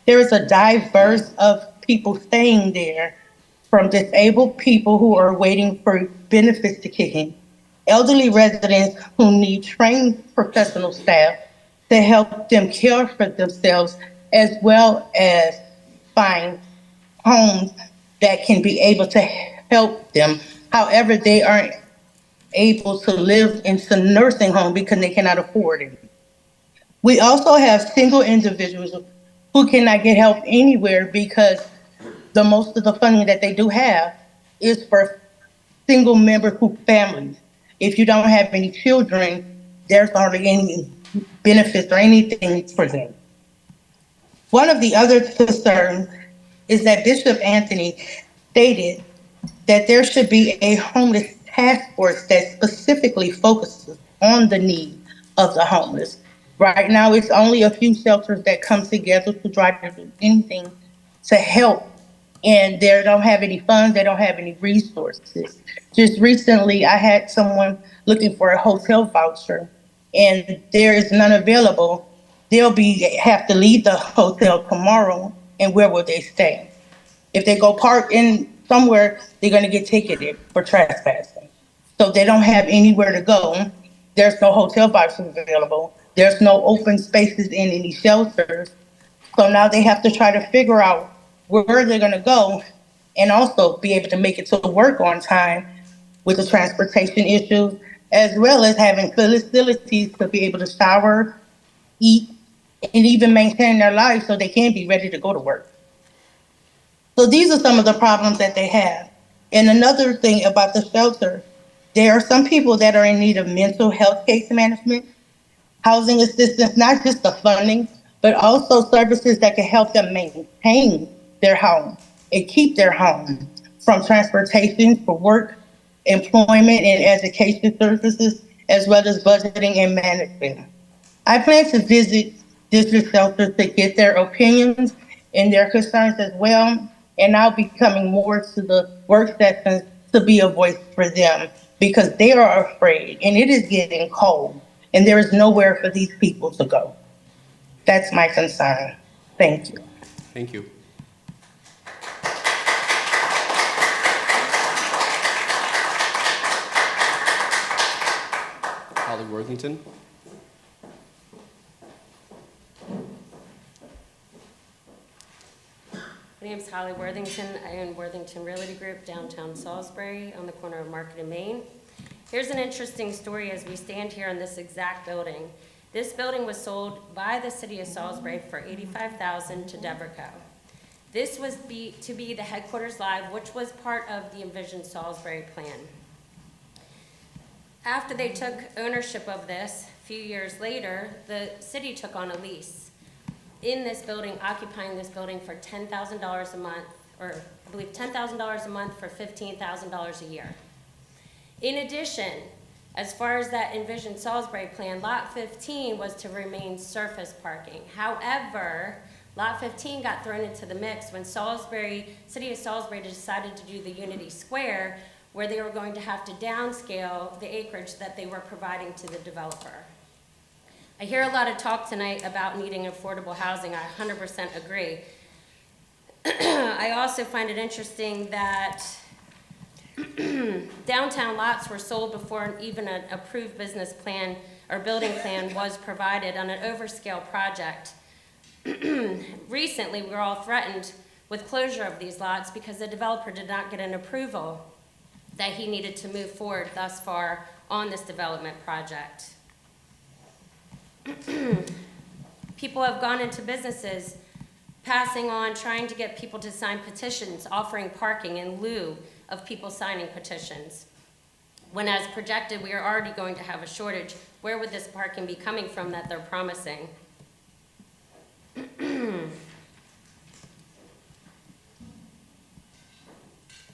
There is a diverse of people staying there, from disabled people who are waiting for benefits to kick in, elderly residents who need trained professional staff to help them care for themselves, as well as find homes that can be able to help them. However, they aren't able to live in some nursing home because they cannot afford it. We also have single individuals who cannot get help anywhere because the most of the funding that they do have is for single member who families. If you don't have any children, there's hardly any benefits or anything for them. One of the other concerns is that Bishop Anthony stated that there should be a homeless task force that specifically focuses on the need of the homeless. Right now, it's only a few shelters that come together to try to do anything to help, and they don't have any funds, they don't have any resources. Just recently, I had someone looking for a hotel voucher, and there is none available. They'll have to leave the hotel tomorrow, and where will they stay? If they go park in somewhere, they're gonna get ticketed for trespassing. So they don't have anywhere to go. There's no hotel vouchers available. There's no open spaces in any shelters. So now they have to try to figure out where they're gonna go and also be able to make it to work on time with the transportation issues, as well as having facilities to be able to shower, eat, and even maintain their lives so they can be ready to go to work. So these are some of the problems that they have. And another thing about the shelter, there are some people that are in need of mental health case management, housing assistance, not just the funding, but also services that can help them maintain their home and keep their home, from transportation for work, employment, and education services, as well as budgeting and management. I plan to visit district shelters to get their opinions and their concerns as well, and I'll be coming more to the work sessions to be a voice for them, because they are afraid, and it is getting cold, and there is nowhere for these people to go. That's my concern. Thank you. Thank you. Holly Worthington. My name is Holly Worthington. I own Worthington Realty Group, downtown Salisbury, on the corner of Market and Main. Here's an interesting story as we stand here in this exact building. This building was sold by the city of Salisbury for $85,000 to Deverco. This was to be the headquarters live, which was part of the Envision Salisbury plan. After they took ownership of this, a few years later, the city took on a lease in this building, occupying this building for $10,000 a month, or I believe $10,000 a month for $15,000 a year. In addition, as far as that Envision Salisbury plan, Lot 15 was to remain surface parking. However, Lot 15 got thrown into the mix when City of Salisbury decided to do the Unity Square, where they were going to have to downscale the acreage that they were providing to the developer. I hear a lot of talk tonight about needing affordable housing. I 100% agree. I also find it interesting that downtown lots were sold before even an approved business plan or building plan was provided on an overscale project. Recently, we were all threatened with closure of these lots because the developer did not get an approval that he needed to move forward thus far on this development project. People have gone into businesses passing on, trying to get people to sign petitions, offering parking in lieu of people signing petitions. When as projected, we are already going to have a shortage, where would this parking be coming from that they're promising?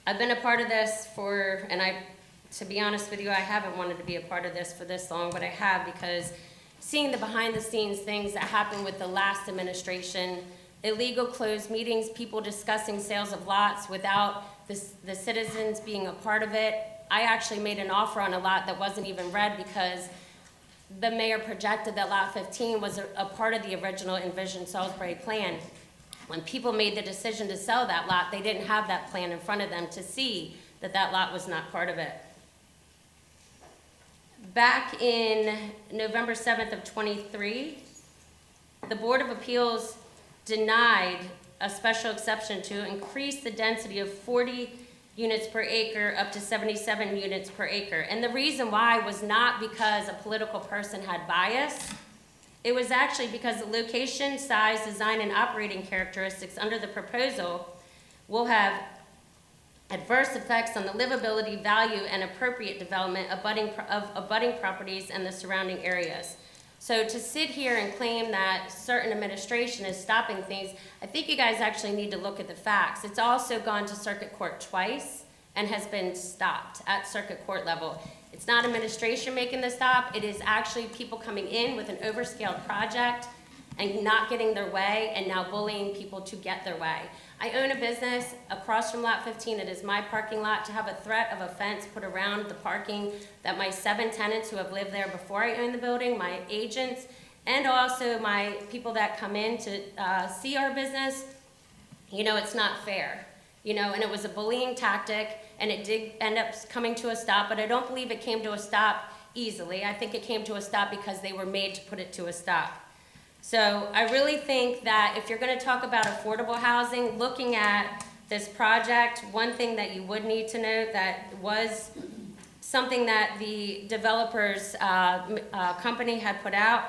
I've been a part of this to be honest with you, I haven't wanted to be a part of this for this long, but I have, because seeing the behind the scenes things that happened with the last administration, illegal closed meetings, people discussing sales of lots without the citizens being a part of it. I actually made an offer on a lot that wasn't even read because the mayor projected that lot 15 was a part of the original envisioned Salisbury plan. When people made the decision to sell that lot, they didn't have that plan in front of them to see that that lot was not part of it. Back in November 7th of 23, the Board of Appeals denied a special exception to increase the density of 40 units per acre up to 77 units per acre. And the reason why was not because a political person had bias. It was actually because the location, size, design, and operating characteristics under the proposal will have adverse effects on the livability, value, and appropriate development of abutting properties and the surrounding areas. So to sit here and claim that certain administration is stopping things, I think you guys actually need to look at the facts. It's also gone to circuit court twice and has been stopped at circuit court level. It's not administration making the stop, it is actually people coming in with an overscaled project and not getting their way and now bullying people to get their way. I own a business across from lot 15. It is my parking lot. To have a threat of a fence put around the parking that my 7 tenants who have lived there before I owned the building, my agents, and also my people that come in to see our business, you know, it's not fair. You know, and it was a bullying tactic, and it did end up coming to a stop, but I don't believe it came to a stop easily. I think it came to a stop because they were made to put it to a stop. So I really think that if you're going to talk about affordable housing, looking at this project, one thing that you would need to note that was something that the developer's company had put out.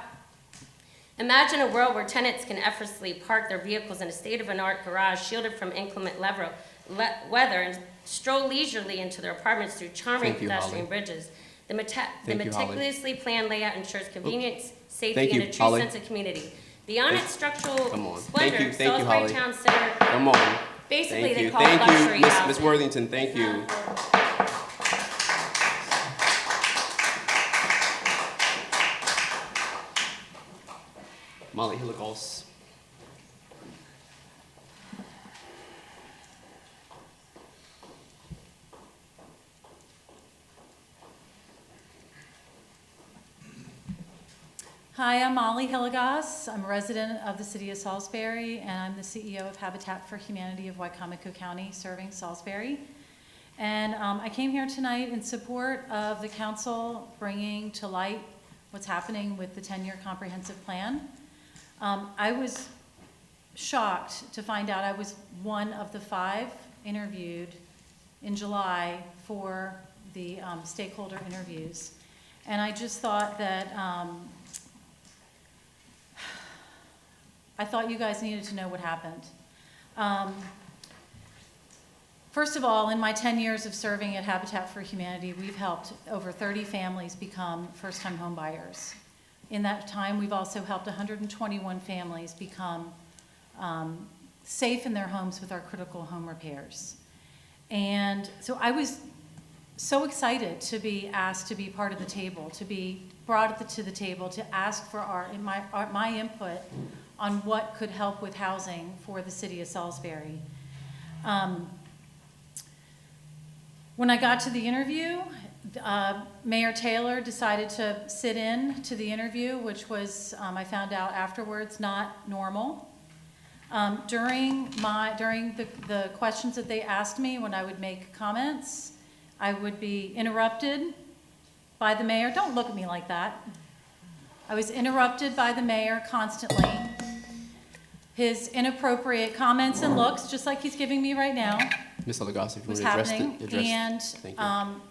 Imagine a world where tenants can effortlessly park their vehicles in a state-of-the-art garage shielded from inclement weather and stroll leisurely into their apartments through charming pedestrian bridges. The meticulously planned layout ensures convenience, safety, and a true sense of community. Beyond its structural splendor, Salisbury Town Center, Come on. basically they call Thank luxury you, housing. Ms. Worthington, thank you. Molly Hilligos. Hi, I'm Molly Hilligos. I'm a resident of the city of Salisbury, and I'm the CEO of Habitat for Humanity of Wicomico County, serving Salisbury. And I came here tonight in support of the council bringing to light what's happening with the 10-year comprehensive plan. I was shocked to find out I was one of the 5 interviewed in July for the stakeholder interviews. And I just thought that I thought you guys needed to know what happened. First of all, in my 10 years of serving at Habitat for Humanity, we've helped over 30 families become first-time home buyers. In that time, we've also helped 121 families become safe in their homes with our critical home repairs. And so I was so excited to be asked to be part of the table, to be brought to the table, to ask for my input on what could help with housing for the city of Salisbury. When I got to the interview, Mayor Taylor decided to sit in to the interview, which was, I found out afterwards, not normal. During the questions that they asked me when I would make comments, I would be interrupted by the mayor. Don't look at me like that. I was interrupted by the mayor constantly. His inappropriate comments and looks, just like he's giving me right now, Ms. Hilligos, if you was want to address happening. it. And Thank you.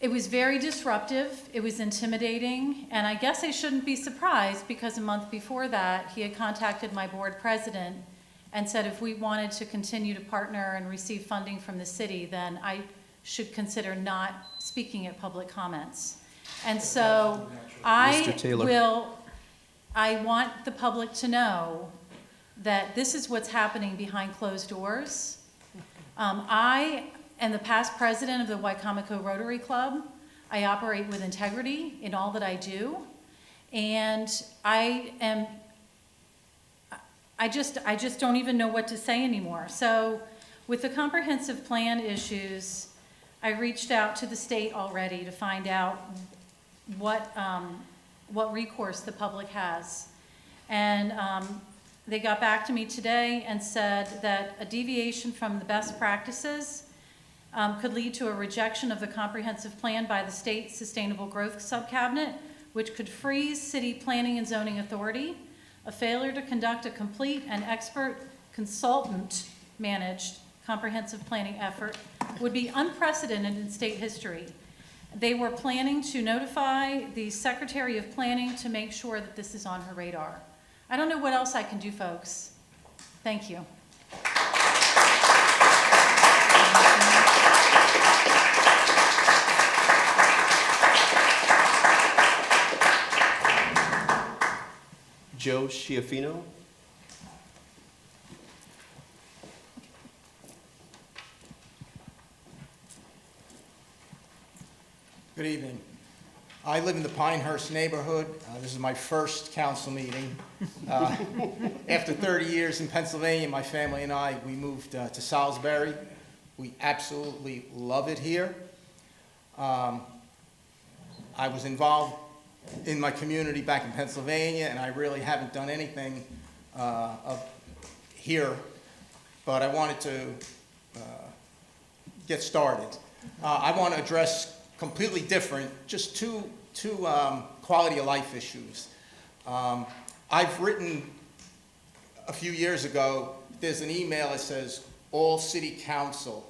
it was very disruptive. It was intimidating. And I guess I shouldn't be surprised because a month before that, he had contacted my board president and said if we wanted to continue to partner and receive funding from the city, then I should consider not speaking at public comments. And so I want the public to know that this is what's happening behind closed doors. I am the past president of the Wycomico Rotary Club. I operate with integrity in all that I do. And I just don't even know what to say anymore. So with the comprehensive plan issues, I reached out to the state already to find out what recourse the public has. And they got back to me today and said that a deviation from the best practices could lead to a rejection of the comprehensive plan by the state sustainable growth subcabinet, which could freeze city planning and zoning authority. A failure to conduct a complete and expert consultant-managed comprehensive planning effort would be unprecedented in state history. They were planning to notify the Secretary of Planning to make sure that this is on her radar. I don't know what else I can do, folks. Thank you. Joe Schiaffino. Good evening. I live in the Pinehurst neighborhood. This is my first council meeting. After 30 years in Pennsylvania, my family and I, we moved to Salisbury. We absolutely love it here. I was involved in my community back in Pennsylvania, and I really haven't done anything here, but I wanted to get started. I want to address completely different, just two quality of life issues. I've written a few years ago, there's an email that says, all city council.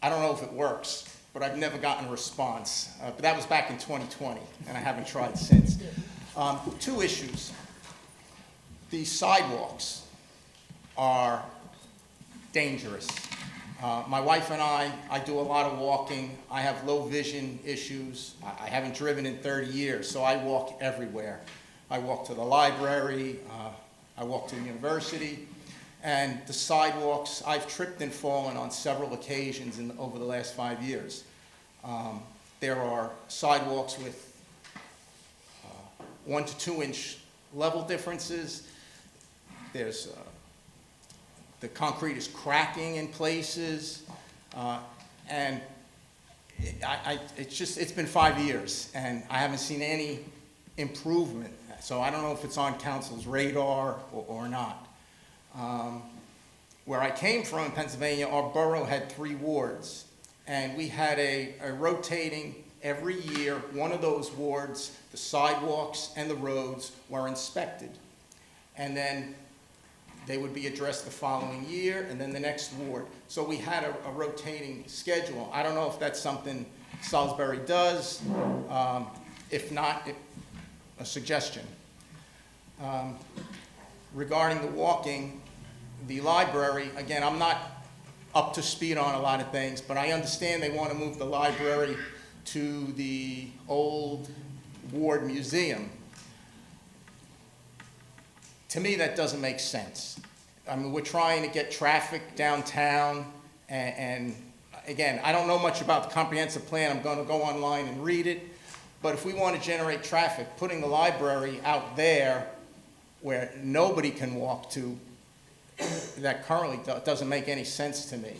I don't know if it works, but I've never gotten a response. But that was back in 2020, and I haven't tried since. Two issues. These sidewalks are dangerous. My wife and I do a lot of walking. I have low vision issues. I haven't driven in 30 years, so I walk everywhere. I walk to the library, I walk to the university, and the sidewalks, I've tripped and fallen on several occasions over the last 5 years. There are sidewalks with 1 to 2 inch level differences. There's the concrete is cracking in places, and it's been 5 years, and I haven't seen any improvement. So I don't know if it's on council's radar or not. Where I came from in Pennsylvania, our borough had 3 wards, and we had a rotating every year. One of those wards, the sidewalks and the roads were inspected, and then they would be addressed the following year, and then the next ward. So we had a rotating schedule. I don't know if that's something Salisbury does. If not, a suggestion. Regarding the walking, the library, again, I'm not up to speed on a lot of things, but I understand they want to move the library to the old Ward Museum. To me, that doesn't make sense. I mean, we're trying to get traffic downtown, and again, I don't know much about the comprehensive plan. I'm going to go online and read it. But if we want to generate traffic, putting the library out there where nobody can walk to, that currently doesn't make any sense to me.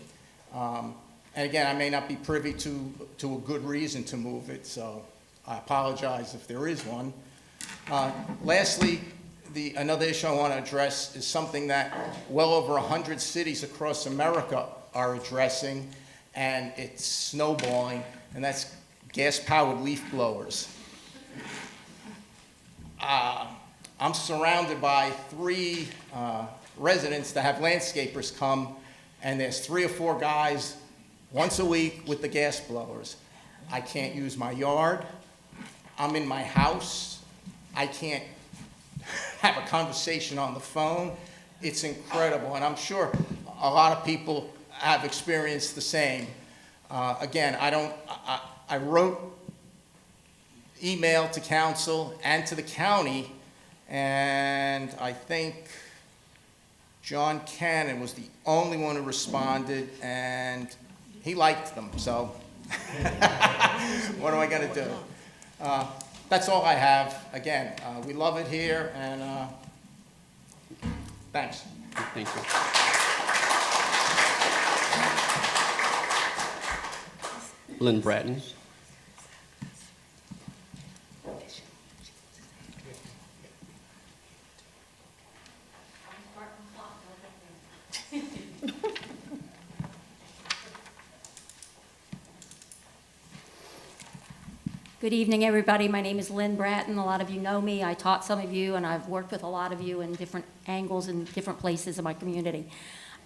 And again, I may not be privy to a good reason to move it, so I apologize if there is one. Lastly, another issue I want to address is something that well over 100 cities across America are addressing, and it's snowballing, and that's gas-powered leaf blowers. I'm surrounded by 3 residents that have landscapers come, and there's 3 or 4 guys once a week with the gas blowers. I can't use my yard. I'm in my house. I can't have a conversation on the phone. It's incredible, and I'm sure a lot of people have experienced the same. Again, I wrote email to council and to the county, and I think John Cannon was the only one who responded, and he liked them, so what am I gonna do? That's all I have. Again, we love it here, and thanks. Thank you. Lynn Bratton. Good evening, everybody. My name is Lynn Bratton. A lot of you know me. I taught some of you, and I've worked with a lot of you in different angles and different places in my community.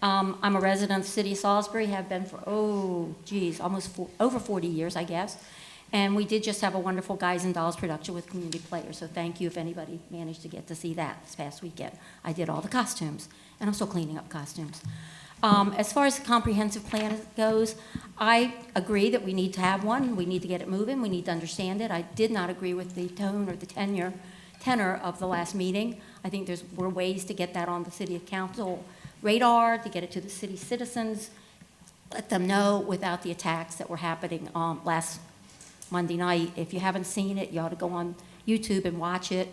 I'm a resident of the city of Salisbury, have been for, over 40 years, I guess. And we did just have a wonderful Guys and Dolls production with community players, so thank you if anybody managed to get to see that this past weekend. I did all the costumes, and I'm still cleaning up costumes. As far as the comprehensive plan goes, I agree that we need to have one. We need to get it moving. We need to understand it. I did not agree with the tone or the tenor of the last meeting. I think were ways to get that on the city council radar, to get it to the city citizens, let them know without the attacks that were happening last Monday night. If you haven't seen it, you ought to go on YouTube and watch it.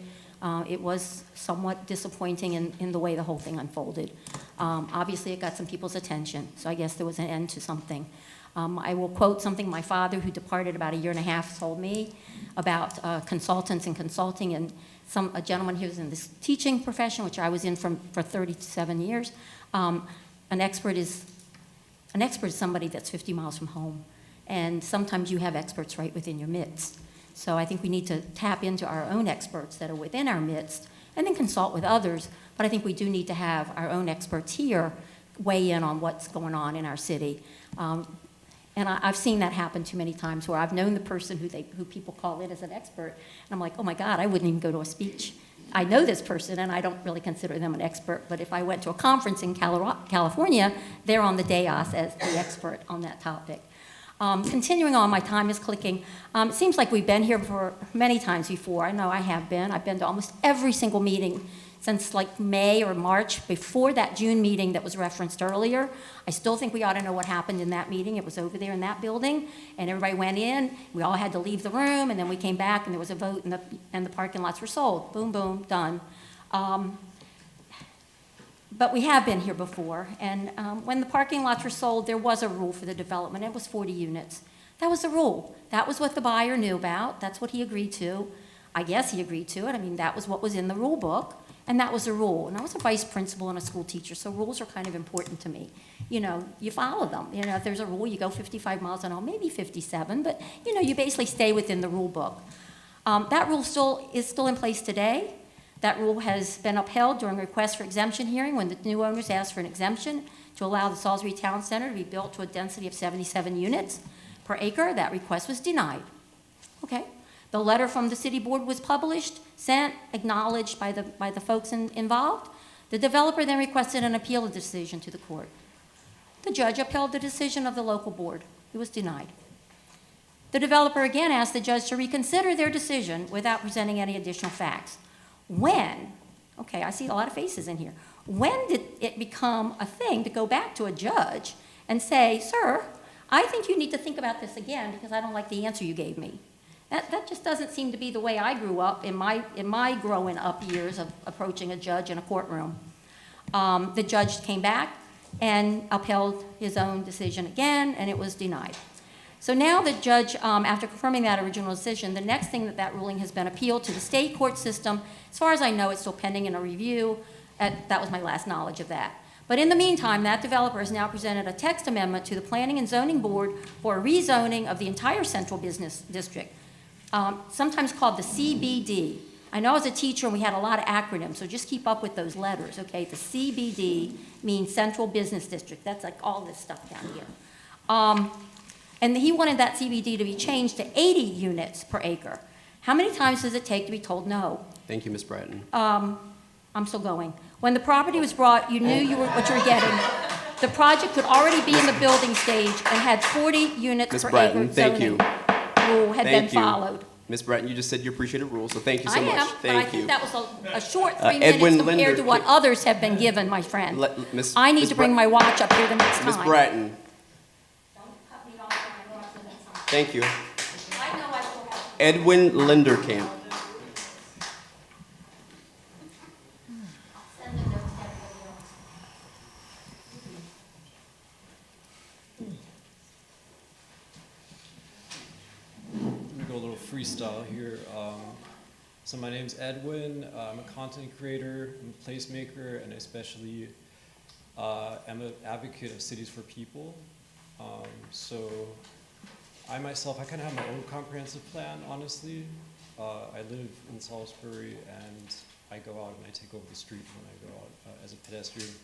It was somewhat disappointing in the way the whole thing unfolded. Obviously, it got some people's attention, so I guess there was an end to something. I will quote something my father, who departed about a year and a half, told me about consultants and consulting, and a gentleman who was in this teaching profession, which I was in for 37 years. An expert is somebody that's 50 miles from home, and sometimes you have experts right within your midst. So I think we need to tap into our own experts that are within our midst and then consult with others. But I think we do need to have our own experts here weigh in on what's going on in our city. And I've seen that happen too many times, where I've known the person who people call in as an expert, and I'm like, oh my God, I wouldn't even go to a speech. I know this person, and I don't really consider them an expert, but if I went to a conference in California, they're on the dais as the expert on that topic. Continuing on, my time is clicking. It seems like we've been here for many times before. I know I have been. I've been to almost every single meeting since like May or March, before that June meeting that was referenced earlier. I still think we ought to know what happened in that meeting. It was over there in that building, and everybody went in. We all had to leave the room, and then we came back, and there was a vote, and the parking lots were sold. Boom, boom, done. But we have been here before, and when the parking lots were sold, there was a rule for the development. It was 40 units. That was the rule. That was what the buyer knew about. That's what he agreed to. I guess he agreed to it. I mean, that was what was in the rule book, and that was the rule. And I was a vice principal and a school teacher, so rules are kind of important to me. You know, you follow them. You know, if there's a rule, you go 55 miles an hour, maybe 57, but, you know, you basically stay within the rule book. That rule is still in place today. That rule has been upheld during requests for exemption hearing when the new owners asked for an exemption to allow the Salisbury Town Center to be built to a density of 77 units per acre. That request was denied. Okay. The letter from the city board was published, sent, acknowledged by the folks involved. The developer then requested an appeal of the decision to the court. The judge upheld the decision of the local board. It was denied. The developer again asked the judge to reconsider their decision without presenting any additional facts. When, okay, I see a lot of faces in here. When did it become a thing to go back to a judge and say, sir, I think you need to think about this again because I don't like the answer you gave me? That just doesn't seem to be the way I grew up in my growing up years of approaching a judge in a courtroom. The judge came back and upheld his own decision again, and it was denied. So now the judge, after confirming that original decision, the next thing that ruling has been appealed to the state court system. As far as I know, it's still pending in a review. That was my last knowledge of that. But in the meantime, that developer has now presented a text amendment to the Planning and Zoning Board for a rezoning of the entire central business district, sometimes called the CBD. I know as a teacher we had a lot of acronyms, so just keep up with those letters, okay? The CBD means Central Business District. That's like all this stuff down here. And he wanted that CBD to be changed to 80 units per acre. How many times does it take to be told no? Thank you, Ms. Bratton. I'm still going. When the property was brought, you knew what you were getting. The project could already be in the building stage and had 40 units Ms. per Bratton, acre thank zoning you. rule had been Thank you. followed. Ms. Bratton, you just said you appreciated rules, so thank you so I much. am, but I Thank think you. that was a short 3 Edwin minutes compared Linder, to what others have been given, my friend. Ms. I need Ms. to bring my watch up here the next time. Ms. Bratton, thank you. I know I still have. Edwin Linderkamp. Let me go a little freestyle here. So my name's Edwin. I'm a content creator, I'm a placemaker, and I especially am an advocate of cities for people. So I myself, I kind of have my own comprehensive plan, honestly. I live in Salisbury, and I go out and I take over the street when I go out as a pedestrian.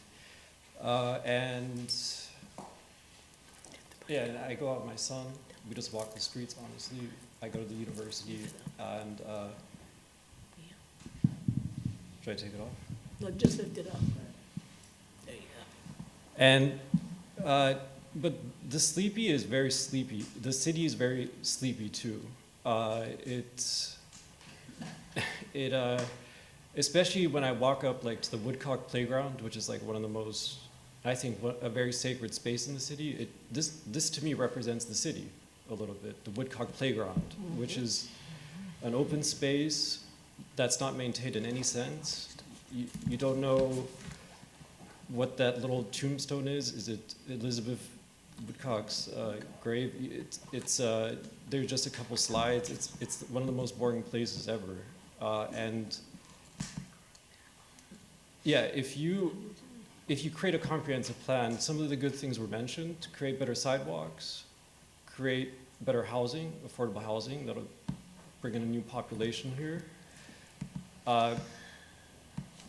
And yeah, and I go out with my son. We just walk the streets, honestly. I go to the university, and should I take it off? No, just lift it up. There you go. And, but the sleepy is very sleepy. The city is very sleepy too. Especially when I walk up like to the Woodcock Playground, which is like one of the most, I think, a very sacred space in the city. This to me represents the city a little bit. The Woodcock Playground, which is an open space that's not maintained in any sense. You don't know what that little tombstone is. Is it Elizabeth Woodcock's grave? There's just a couple slides. It's one of the most boring places ever. And yeah, if you create a comprehensive plan, some of the good things were mentioned: to create better sidewalks, create better housing, affordable housing that'll bring in a new population here.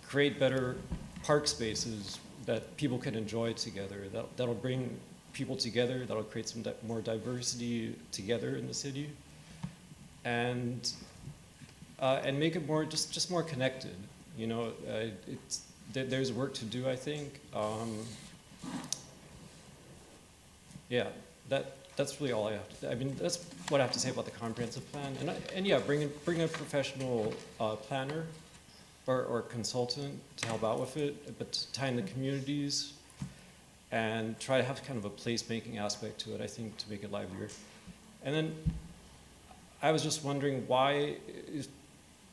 Create better park spaces that people can enjoy together. That'll bring people together. That'll create some more diversity together in the city, and make it more just more connected. You know, there's work to do, I think. Yeah, that's really all I have to. I mean, that's what I have to say about the comprehensive plan. And yeah, bring a professional planner or consultant to help out with it, but to tie in the communities and try to have kind of a place-making aspect to it, I think, to make it livelier. And then I was just wondering why,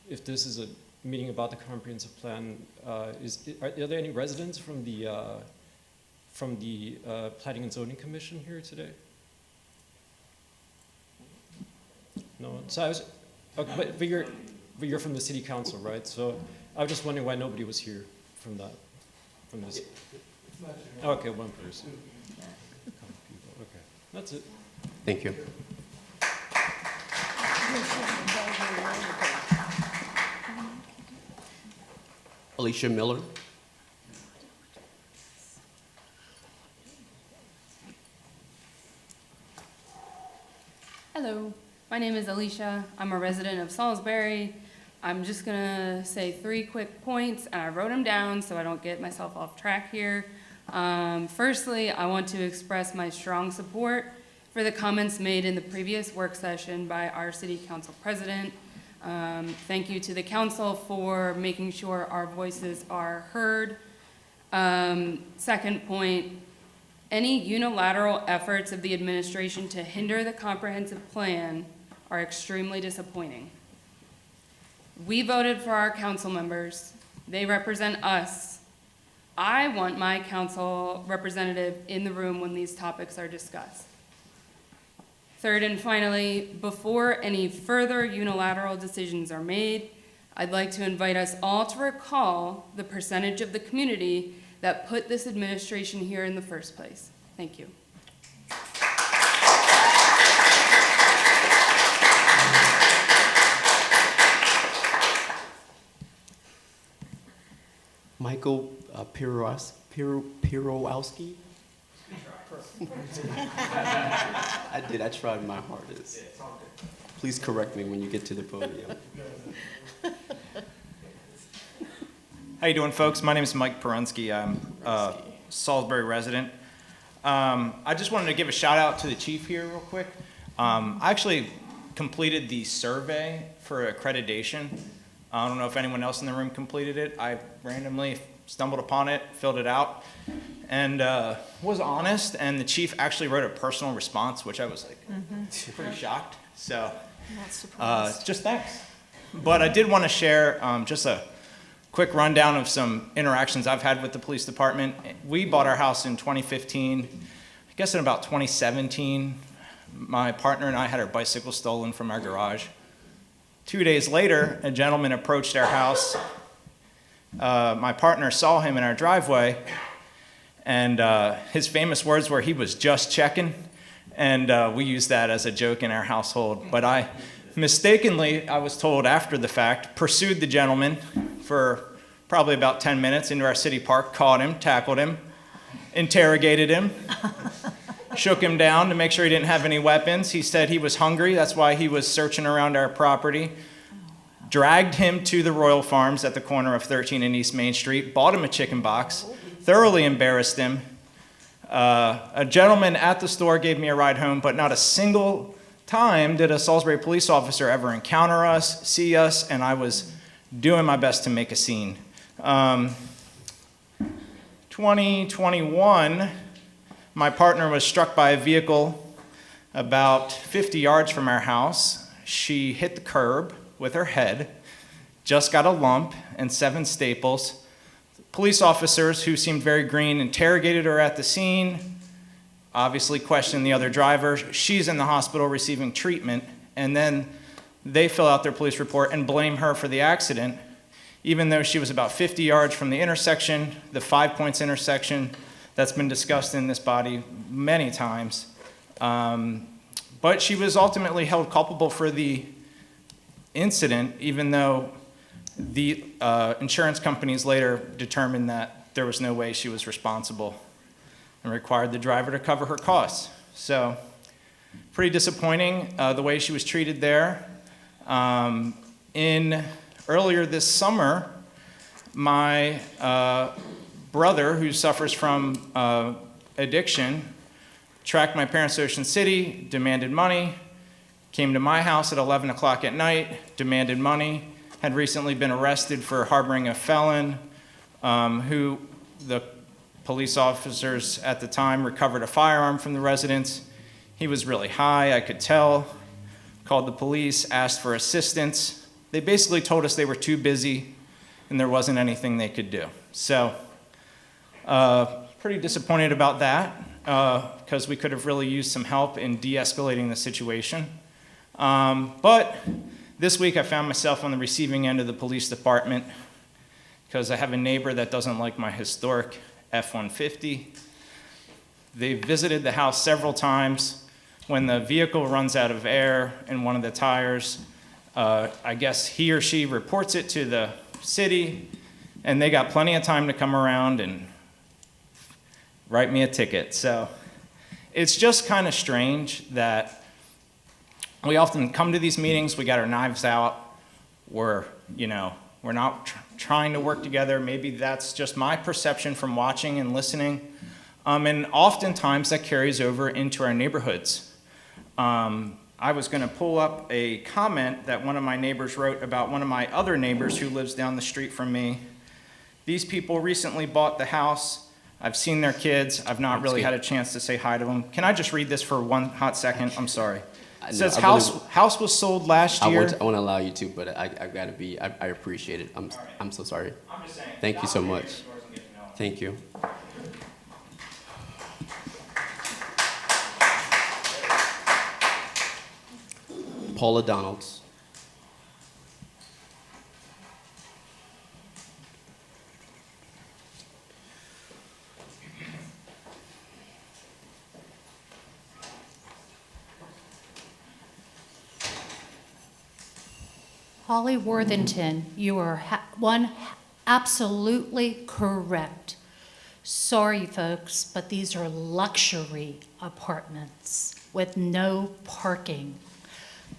if this is a meeting about the comprehensive plan, are there any residents from the Planning and Zoning Commission here today? No. So I was, okay, but you're from the City Council, right? So I was just wondering why nobody was here from this. Okay, one person. Okay, that's it. Thank you. Alicia Miller. Hello, my name is Alicia. I'm a resident of Salisbury. I'm just gonna say 3 quick points, and I wrote them down so I don't get myself off track here. Firstly, I want to express my strong support for the comments made in the previous work session by our City Council President. Thank you to the council for making sure our voices are heard. Second point, any unilateral efforts of the administration to hinder the comprehensive plan are extremely disappointing. We voted for our council members. They represent us. I want my council representative in the room when these topics are discussed. Third and finally, before any further unilateral decisions are made, I'd like to invite us all to recall the percentage of the community that put this administration here in the first place. Thank you. Michael Pirowski. I did. I tried my hardest. Please correct me when you get to the podium. How you doing, folks? My name is Mike Peronsky. I'm a Salisbury resident. I just wanted to give a shout out to the chief here real quick. I actually completed the survey for accreditation. I don't know if anyone else in the room completed it. I randomly stumbled upon it, filled it out, and was honest, and the chief actually wrote a personal response, which I was like pretty shocked. So Not surprised. just thanks. But I did want to share just a quick rundown of some interactions I've had with the police department. We bought our house in 2015. I guess in about 2017, my partner and I had our bicycle stolen from our garage. 2 days later, a gentleman approached our house. My partner saw him in our driveway, and his famous words were, "He was just checking," and we used that as a joke in our household. But I mistakenly, I was told after the fact, pursued the gentleman for probably about 10 minutes into our city park, caught him, tackled him, interrogated him, shook him down to make sure he didn't have any weapons. He said he was hungry, that's why he was searching around our property. Dragged him to the Royal Farms at the corner of 13 and East Main Street, bought him a chicken box, thoroughly embarrassed him. A gentleman at the store gave me a ride home, but not a single time did a Salisbury police officer ever encounter us, see us, and I was doing my best to make a scene. 2021, my partner was struck by a vehicle about 50 yards from our house. She hit the curb with her head, just got a lump and 7 staples. Police officers, who seemed very green, interrogated her at the scene, obviously questioned the other driver. She's in the hospital receiving treatment, and then they fill out their police report and blame her for the accident, even though she was about 50 yards from the intersection, the 5 Points intersection that's been discussed in this body many times. But she was ultimately held culpable for the incident, even though the insurance companies later determined that there was no way she was responsible and required the driver to cover her costs. So pretty disappointing the way she was treated there. Earlier this summer, my brother, who suffers from addiction, tracked my parents to Ocean City, demanded money, came to my house at 11 o'clock at night, demanded money, had recently been arrested for harboring a felon who the police officers at the time recovered a firearm from the residence. He was really high, I could tell, called the police, asked for assistance. They basically told us they were too busy and there wasn't anything they could do. So pretty disappointed about that because we could have really used some help in de-escalating the situation. But this week I found myself on the receiving end of the police department because I have a neighbor that doesn't like my historic F-150. They visited the house several times. When the vehicle runs out of air in one of the tires, I guess he or she reports it to the city, and they got plenty of time to come around and write me a ticket. So it's just kind of strange that we often come to these meetings, we got our knives out, we're not trying to work together. Maybe that's just my perception from watching and listening. And oftentimes that carries over into our neighborhoods. I was going to pull up a comment that one of my neighbors wrote about one of my other neighbors who lives down the street from me. These people recently bought the house. I've seen their kids. I've not really had a chance to say hi to them. Can I just read this for one hot second? I'm sorry. It says house was sold last year. I want to allow you to, but I've got to be, I appreciate it. I'm so sorry. I'm just saying. Thank you so much. Thank you. Paula Donalds. Holly Worthington, you are absolutely correct. Sorry, folks, but these are luxury apartments with no parking.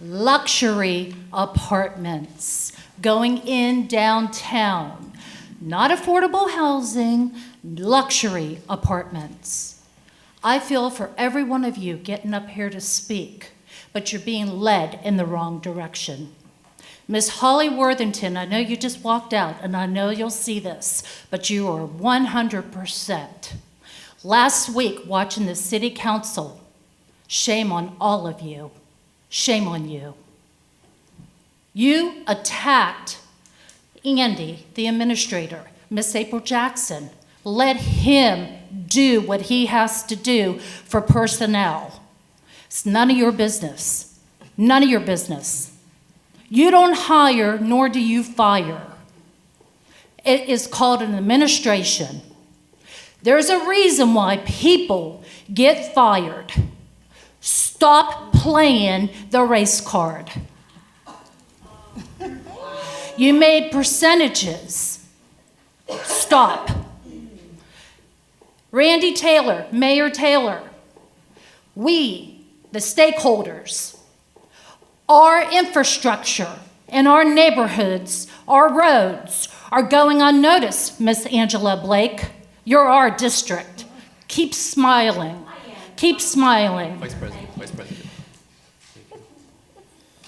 Luxury apartments going in downtown. Not affordable housing, luxury apartments. I feel for every one of you getting up here to speak, but you're being led in the wrong direction. Miss Holly Worthington, I know you just walked out, and I know you'll see this, but you are 100%. Last week, watching the city council, shame on all of you. Shame on you. You attacked Andy, the administrator, Miss April Jackson. Let him do what he has to do for personnel. It's none of your business. None of your business. You don't hire, nor do you fire. It is called an administration. There's a reason why people get fired. Stop playing the race card. You made percentages. Stop. Randy Taylor, Mayor Taylor, we, the stakeholders, our infrastructure in our neighborhoods, our roads, are going unnoticed, Miss Angela Blake. You're our district. Keep smiling. Keep smiling. Vice President.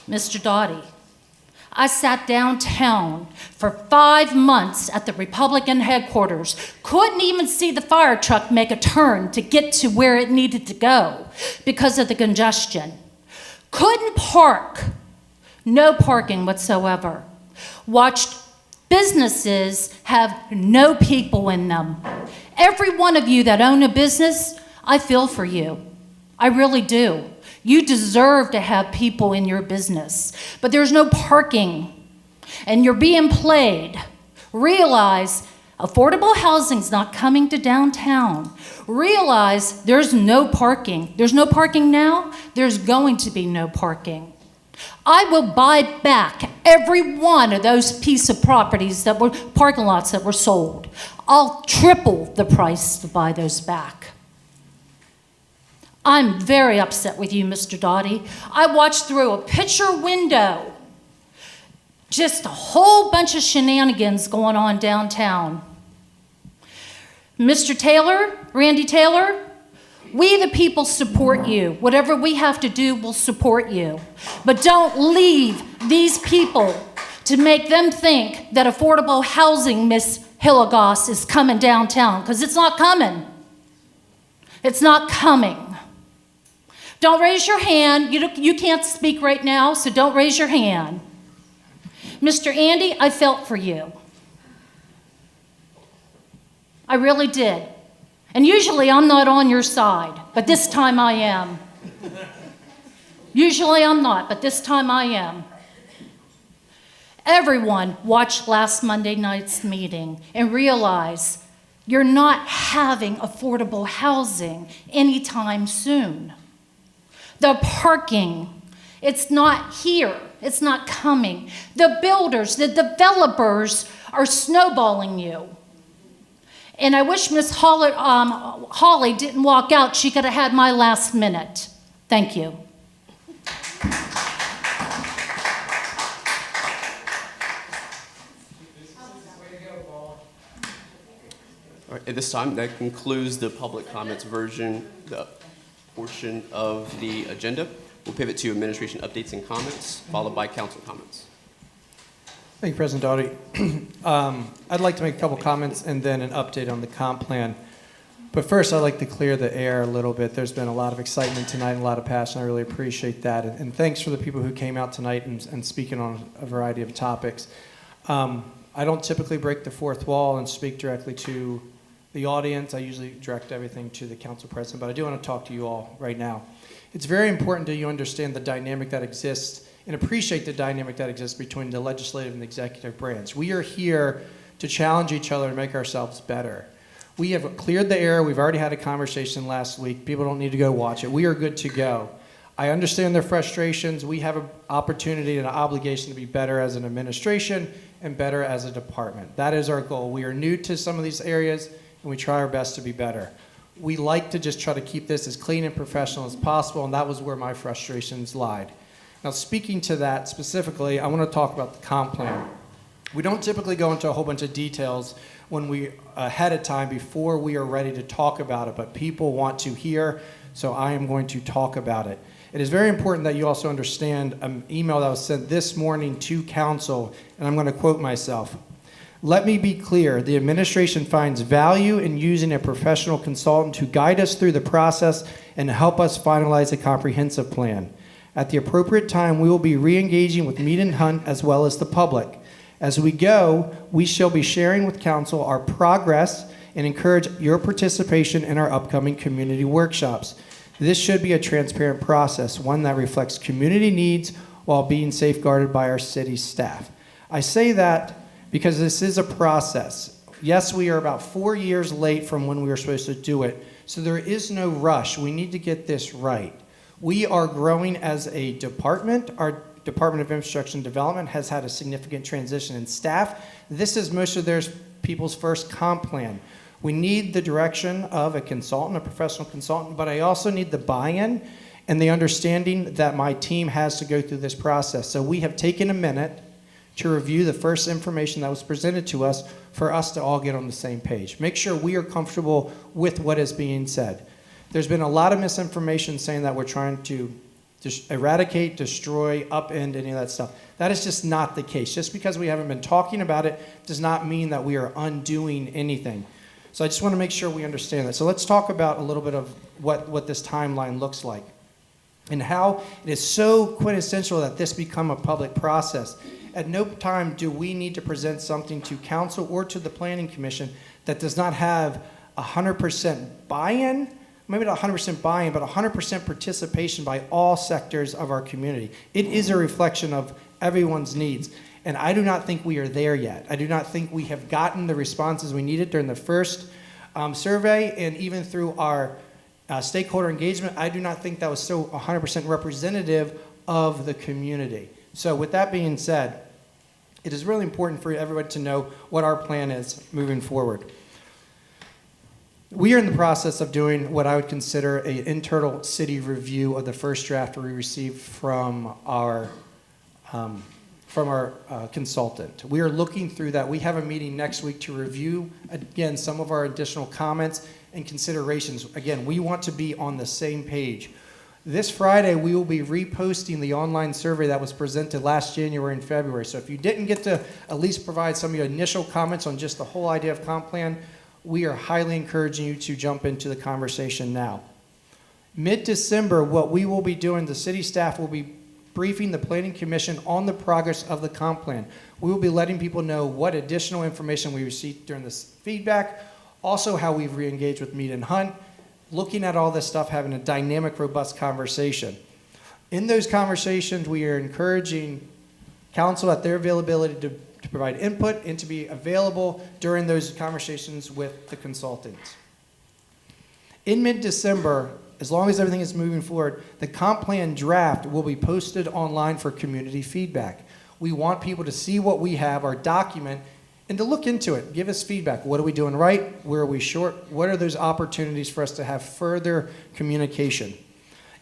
Mr. Doughty, I sat downtown for 5 months at the Republican headquarters, couldn't even see the fire truck make a turn to get to where it needed to go because of the congestion. Couldn't park, no parking whatsoever. Watched businesses have no people in them. Every one of you that own a business, I feel for you. I really do. You deserve to have people in your business, but there's no parking, and you're being played. Realize affordable housing's not coming to downtown. Realize there's no parking. There's no parking now, there's going to be no parking. I will buy back every one of those piece of properties that were parking lots that were sold. I'll triple the price to buy those back. I'm very upset with you, Mr. Doughty. I watched through a picture window. Just a whole bunch of shenanigans going on downtown. Mr. Taylor, Randy Taylor, we the people support you. Whatever we have to do, we'll support you. But don't leave these people to make them think that affordable housing, Miss Hilligoss, is coming downtown, because it's not coming. It's not coming. Don't raise your hand. You can't speak right now, so don't raise your hand. Mr. Andy, I felt for you. I really did. And usually I'm not on your side, but this time I am. Usually I'm not, but this time I am. Everyone watched last Monday night's meeting and realize you're not having affordable housing anytime soon. The parking, it's not here. It's not coming. The builders, the developers are snowballing you. And I wish Miss Holly didn't walk out. She could have had my last minute. Thank you. All right, at this time, that concludes the public comments version, the portion of the agenda. We'll pivot to administration updates and comments, followed by council comments. Thank you, President Doughty. I'd like to make a couple comments and then an update on the comp plan. But first, I'd like to clear the air a little bit. There's been a lot of excitement tonight and a lot of passion. I really appreciate that. And thanks for the people who came out tonight and speaking on a variety of topics. I don't typically break the fourth wall and speak directly to the audience. I usually direct everything to the council president, but I do want to talk to you all right now. It's very important that you understand the dynamic that exists and appreciate the dynamic that exists between the legislative and the executive branch. We are here to challenge each other and make ourselves better. We have cleared the air. We've already had a conversation last week. People don't need to go watch it. We are good to go. I understand their frustrations. We have an opportunity and an obligation to be better as an administration and better as a department. That is our goal. We are new to some of these areas, and we try our best to be better. We like to just try to keep this as clean and professional as possible, and that was where my frustrations lied. Now, speaking to that specifically, I want to talk about the comp plan. We don't typically go into a whole bunch of details when we ahead of time before we are ready to talk about it, but people want to hear, so I am going to talk about it. It is very important that you also understand an email that was sent this morning to council, and I'm going to quote myself. Let me be clear, the administration finds value in using a professional consultant to guide us through the process and help us finalize a comprehensive plan. At the appropriate time, we will be re-engaging with Mead and Hunt as well as the public. As we go, we shall be sharing with council our progress and encourage your participation in our upcoming community workshops. This should be a transparent process, one that reflects community needs while being safeguarded by our city staff. I say that because this is a process. Yes, we are about 4 years late from when we were supposed to do it, so there is no rush. We need to get this right. We are growing as a department. Our Department of Infrastructure and Development has had a significant transition in staff. This is most of their people's first comp plan. We need the direction of a consultant, a professional consultant, but I also need the buy-in and the understanding that my team has to go through this process. So we have taken a minute to review the first information that was presented to us for us to all get on the same page. Make sure we are comfortable with what is being said. There's been a lot of misinformation saying that we're trying to eradicate, destroy, upend, any of that stuff. That is just not the case. Just because we haven't been talking about it does not mean that we are undoing anything. So I just want to make sure we understand that. So let's talk about a little bit of what this timeline looks like and how it is so quintessential that this become a public process. At no time do we need to present something to council or to the planning commission that does not have 100% buy-in, maybe not 100% buy-in, but 100% participation by all sectors of our community. It is a reflection of everyone's needs. And I do not think we are there yet. I do not think we have gotten the responses we needed during the first survey, and even through our stakeholder engagement, I do not think that was so 100% representative of the community. So with that being said, it is really important for everybody to know what our plan is moving forward. We are in the process of doing what I would consider an internal city review of the first draft we received from our consultant. We are looking through that. We have a meeting next week to review, again, some of our additional comments and considerations. Again, we want to be on the same page. This Friday, we will be reposting the online survey that was presented last January and February. So if you didn't get to at least provide some of your initial comments on just the whole idea of comp plan, we are highly encouraging you to jump into the conversation now. Mid-December, what we will be doing, the city staff will be briefing the Planning Commission on the progress of the comp plan. We will be letting people know what additional information we received during this feedback, also how we've re-engaged with Mead and Hunt, looking at all this stuff, having a dynamic, robust conversation. In those conversations, we are encouraging council at their availability to provide input and to be available during those conversations with the consultants. In mid-December, as long as everything is moving forward, the comp plan draft will be posted online for community feedback. We want people to see what we have, our document, and to look into it. Give us feedback. What are we doing right? Where are we short? What are those opportunities for us to have further communication?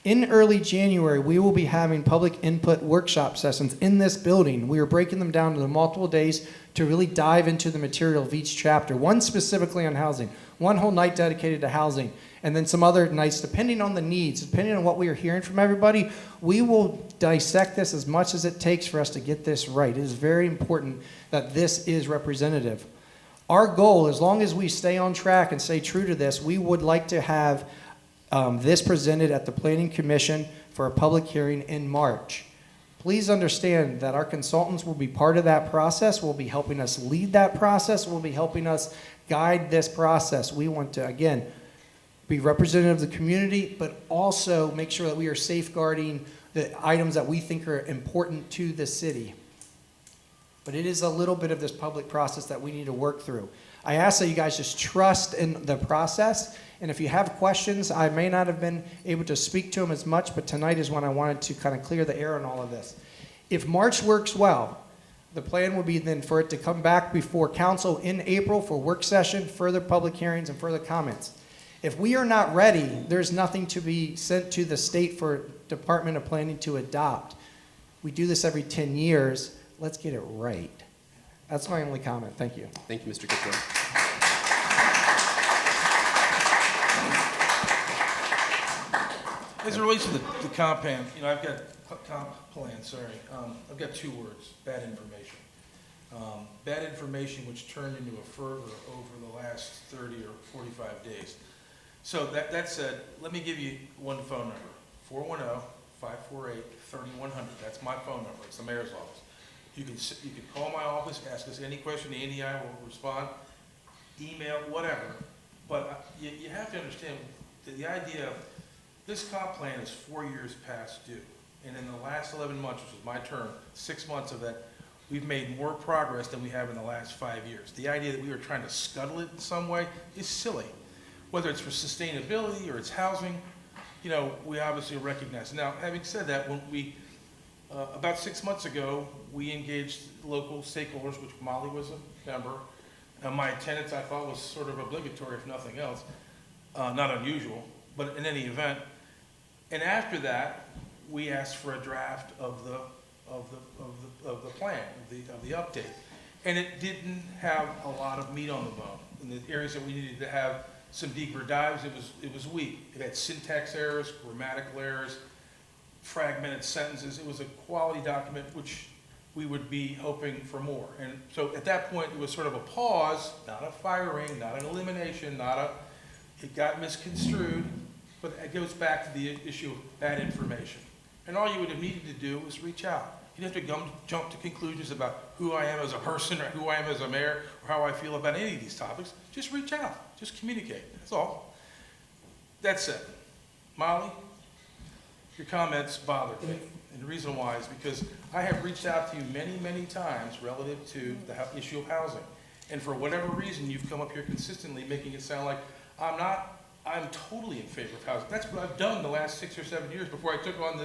In early January, we will be having public input workshop sessions in this building. We are breaking them down into multiple days to really dive into the material of each chapter. One specifically on housing, one whole night dedicated to housing, and then some other nights, depending on the needs, depending on what we are hearing from everybody, we will dissect this as much as it takes for us to get this right. It is very important that this is representative. Our goal, as long as we stay on track and stay true to this, we would like to have this presented at the Planning Commission for a public hearing in March. Please understand that our consultants will be part of that process, will be helping us lead that process, will be helping us guide this process. We want to, again, be representative of the community, but also make sure that we are safeguarding the items that we think are important to the city. But it is a little bit of this public process that we need to work through. I ask that you guys just trust in the process. And if you have questions, I may not have been able to speak to them as much, but tonight is when I wanted to kind of clear the air on all of this. If March works well, the plan will be then for it to come back before council in April for work session, further public hearings, and further comments. If we are not ready, there's nothing to be sent to the state for Department of Planning to adopt. We do this every 10 years. Let's get it right. That's my only comment. Thank you. Thank you, Mr. Goodrow. As it relates to the comp plan, I've got I've got 2 words: bad information. Bad information which turned into a fervor over the last 30 or 45 days. So that said, let me give you one phone number: 410-548-3100. That's my phone number. It's the mayor's office. You can call my office, ask us any question. Andy and I will respond. Email, whatever. But you have to understand that the idea of this comp plan is 4 years past due. And in the last 11 months, which is my term, 6 months of that, we've made more progress than we have in the last 5 years. The idea that we are trying to scuttle it in some way is silly. Whether it's for sustainability or it's housing, we obviously recognize. Now, having said that, when we, about 6 months ago, we engaged local stakeholders, which Molly was a member. My attendance, I thought, was sort of obligatory, if nothing else. Not unusual, but in any event. And after that, we asked for a draft of the plan, of the update. And it didn't have a lot of meat on the bone. In the areas that we needed to have some deeper dives, it was weak. It had syntax errors, grammatical errors, fragmented sentences. It was a quality document which we would be hoping for more. And so at that point, it was sort of a pause, not a firing, not an elimination, it got misconstrued, but it goes back to the issue of bad information. And all you would have needed to do was reach out. You don't have to jump to conclusions about who I am as a person or who I am as a mayor or how I feel about any of these topics. Just reach out, just communicate, that's all. That said, Molly, your comments bothered me. And the reason why is because I have reached out to you many, many times relative to the issue of housing. And for whatever reason, you've come up here consistently making it sound like I'm totally in favor of housing. That's what I've done the last 6 or 7 years before I took on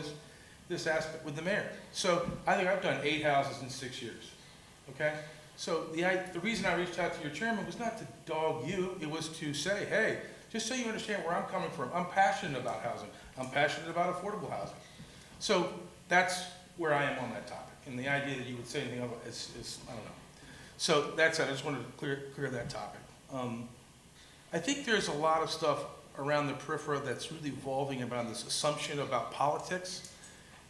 this aspect with the mayor. So I think I've done 8 houses in 6 years, okay? So the reason I reached out to your chairman was not to dog you, it was to say, hey, just so you understand where I'm coming from, I'm passionate about housing. I'm passionate about affordable housing. So that's where I am on that topic. And the idea that you would say anything about it is I don't know. So that's it, I just wanted to clear that topic. I think there's a lot of stuff around the periphery that's really evolving about this assumption about politics,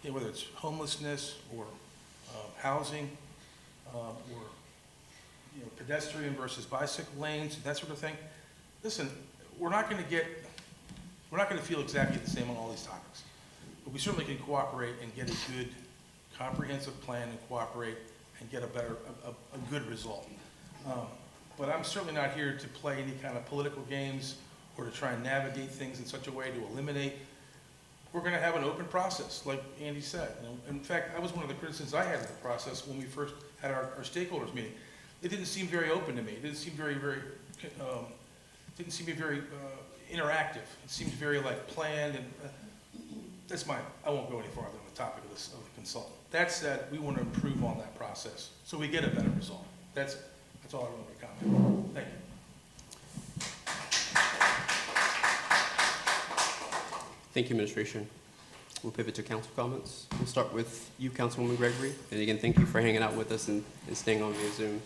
whether it's homelessness or housing or pedestrian versus bicycle lanes, that sort of thing. Listen, we're not going to feel exactly the same on all these topics, but we certainly can cooperate and get a good, comprehensive plan and cooperate and get a good result. But I'm certainly not here to play any kind of political games or to try and navigate things in such a way to eliminate. We're going to have an open process, like Andy said. In fact, that was one of the criticisms I had of the process when we first had our stakeholders meeting. It didn't seem very open to me. It didn't seem very interactive. It seemed very planned, and I won't go any farther on the topic of the consultant. That said, we want to improve on that process so we get a better result. That's all I want to comment. Thank you. Thank you, Administration. We'll pivot to council comments. We'll start with you, Councilwoman Gregory. And again, thank you for hanging out with us and staying on via Zoom.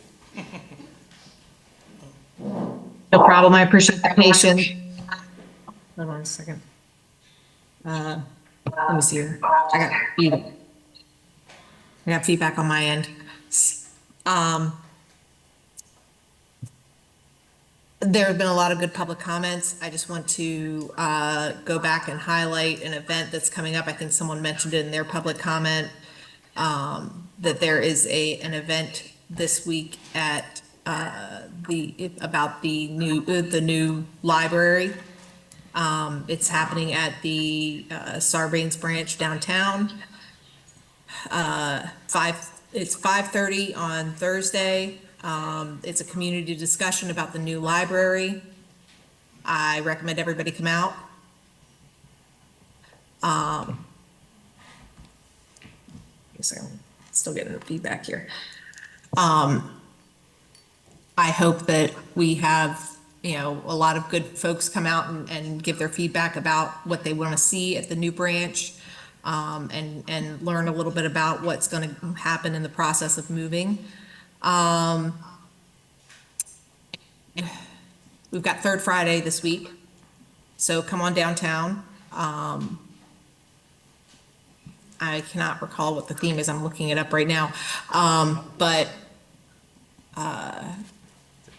No problem. I appreciate the patience. Hold on a second. Let me see here. I got feedback on my end. There have been a lot of good public comments. I just want to go back and highlight an event that's coming up. I think someone mentioned it in their public comment, that there is an event this week at about the new library. It's happening at the Sarbanes branch downtown. It's 5:30 on Thursday. It's a community discussion about the new library. I recommend everybody come out. Still getting the feedback here. I hope that we have, a lot of good folks come out and give their feedback about what they want to see at the new branch, and learn a little bit about what's going to happen in the process of moving. We've got Third Friday this week, so come on downtown. I cannot recall what the theme is. I'm looking it up right now. But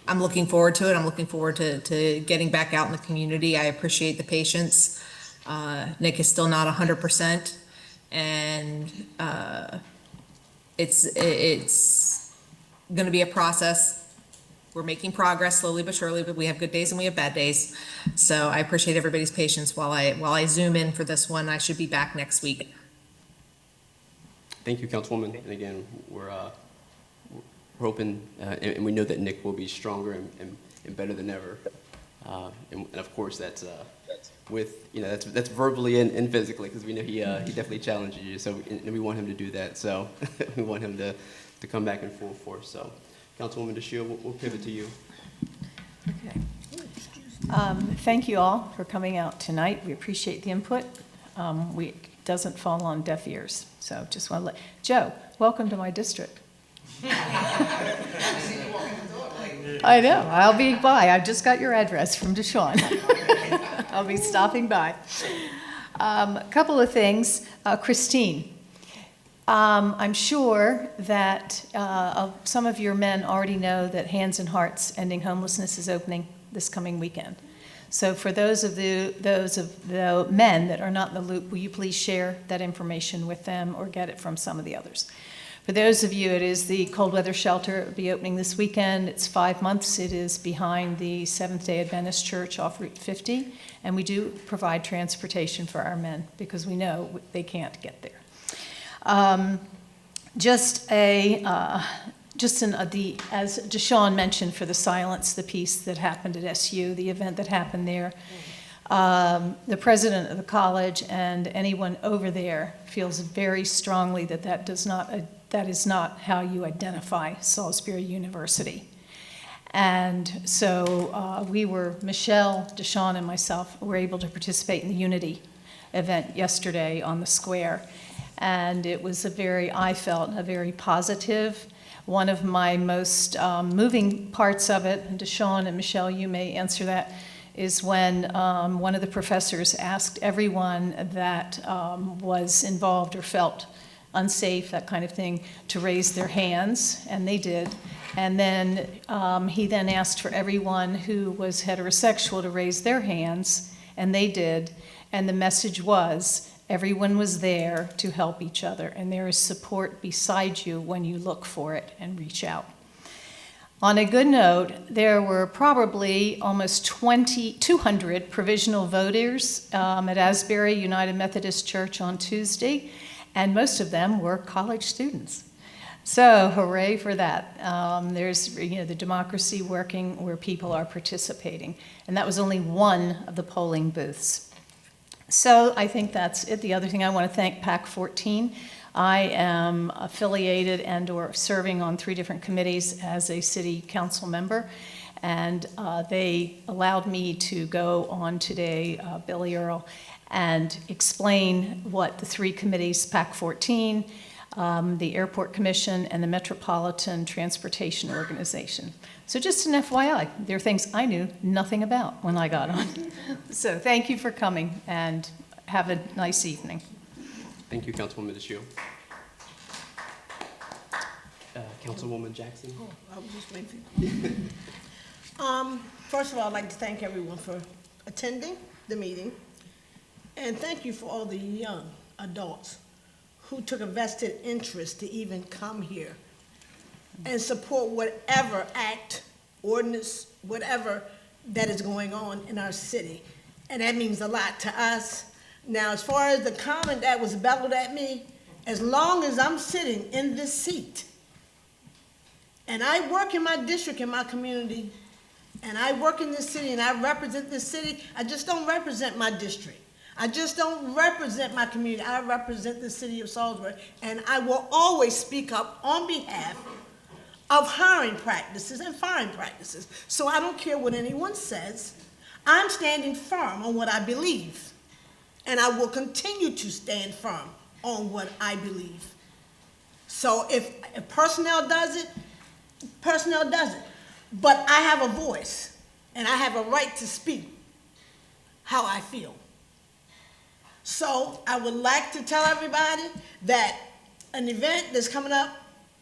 I'm looking forward to it. I'm looking forward to getting back out in the community. I appreciate the patience. Nick is still not 100%, and it's going to be a process. We're making progress slowly but surely, but we have good days and we have bad days. So I appreciate everybody's patience while I zoom in for this one. I should be back next week. Thank you, Councilwoman. And again, we're hoping, and we know that Nick will be stronger and better than ever. And of course, that's with, that's verbally and physically, because we know he definitely challenges you. So, and we want him to do that. So we want him to come back in full force. So, Councilwoman DeShiel, we'll pivot to you. Okay. Thank you all for coming out tonight. We appreciate the input. It doesn't fall on deaf ears. So just want to Joe, welcome to my district. I know, I'll be by. I just got your address from Deshawn. I'll be stopping by. A couple of things. Christine, I'm sure that some of your men already know that Hands and Hearts Ending Homelessness is opening this coming weekend. So for those of the men that are not in the loop, will you please share that information with them or get it from some of the others? For those of you, it is the cold weather shelter. It will be opening this weekend. It's 5 months. It is behind the Seventh-day Adventist Church off Route 50, and we do provide transportation for our men because we know they can't get there. As Deshawn mentioned, for the Silence, the piece that happened at SU, the event that happened there, the president of the college and anyone over there feels very strongly that that is not how you identify Salisbury University. And so Michelle, Deshawn, and myself were able to participate in the Unity event yesterday on the square. And it was I felt a very positive. One of my most moving parts of it, and Deshawn and Michelle, you may answer that, is when one of the professors asked everyone that was involved or felt unsafe, that kind of thing, to raise their hands, and they did. And then he then asked for everyone who was heterosexual to raise their hands, and they did. And the message was, everyone was there to help each other, and there is support beside you when you look for it and reach out. On a good note, there were probably almost 200 provisional voters at Asbury United Methodist Church on Tuesday, and most of them were college students. So hooray for that. There's the democracy working where people are participating, and that was only one of the polling booths. So I think that's it. The other thing, I want to thank PAC 14. I am affiliated and or serving on 3 different committees as a city council member, and they allowed me to go on today, Billy Earl, and explain what the 3 committees, PAC 14, the Airport Commission, and the Metropolitan Transportation Organization. So just an FYI, there are things I knew nothing about when I got on. So thank you for coming, and have a nice evening. Thank you, Councilwoman DeShiel. Councilwoman Jackson. Oh, I was just waiting for you. First of all, I'd like to thank everyone for attending the meeting, and thank you for all the young adults who took a vested interest to even come here and support whatever act, ordinance, whatever that is going on in our city. And that means a lot to us. Now, as far as the comment that was bellowed at me, as long as I'm sitting in this seat, and I work in my district, in my community, and I work in this city, and I represent this city, I just don't represent my district. I just don't represent my community. I represent the city of Salisbury, and I will always speak up on behalf of hiring practices and firing practices. So I don't care what anyone says. I'm standing firm on what I believe, and I will continue to stand firm on what I believe. So if personnel does it, personnel does it. But I have a voice, and I have a right to speak how I feel. So I would like to tell everybody that an event that's coming up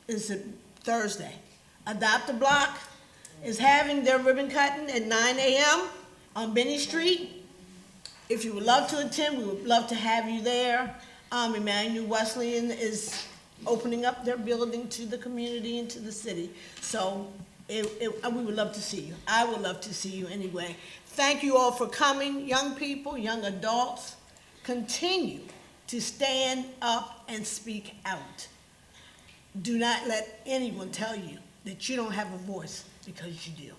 is Thursday. Adopt a Block is having their ribbon cutting at 9 a.m. on Benny Street. If you would love to attend, we would love to have you there. Emmanuel Wesleyan is opening up their building to the community and to the city. So we would love to see you. I would love to see you anyway. Thank you all for coming. Young people, young adults, continue to stand up and speak out. Do not let anyone tell you that you don't have a voice, because you do.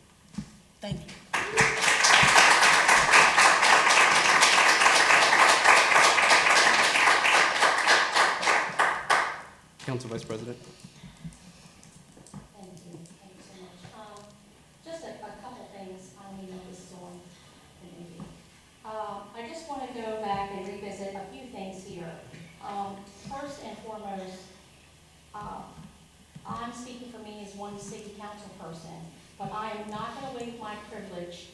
Thank you. Council Vice President. Thank you so much. Just a couple things. I don't even know if this is on the meeting. I just want to go back and revisit a few things here. First and foremost, I'm speaking for me as one city council person, but I am not going to waive my privilege,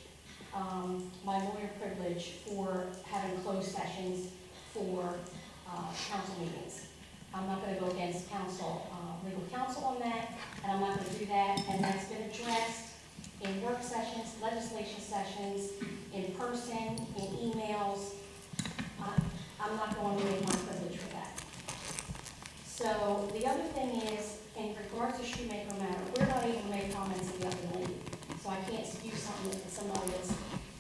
my lawyer privilege, for having closed sessions for council meetings. I'm not going to go against council, legal counsel on that, and I'm not going to do that. And that's been addressed in work sessions, legislation sessions, in person, in emails. I'm not going to waive my privilege for that. So the other thing is, in regards to Shoemaker matter, we're not able to make comments in the other league. So I can't excuse something that somebody that's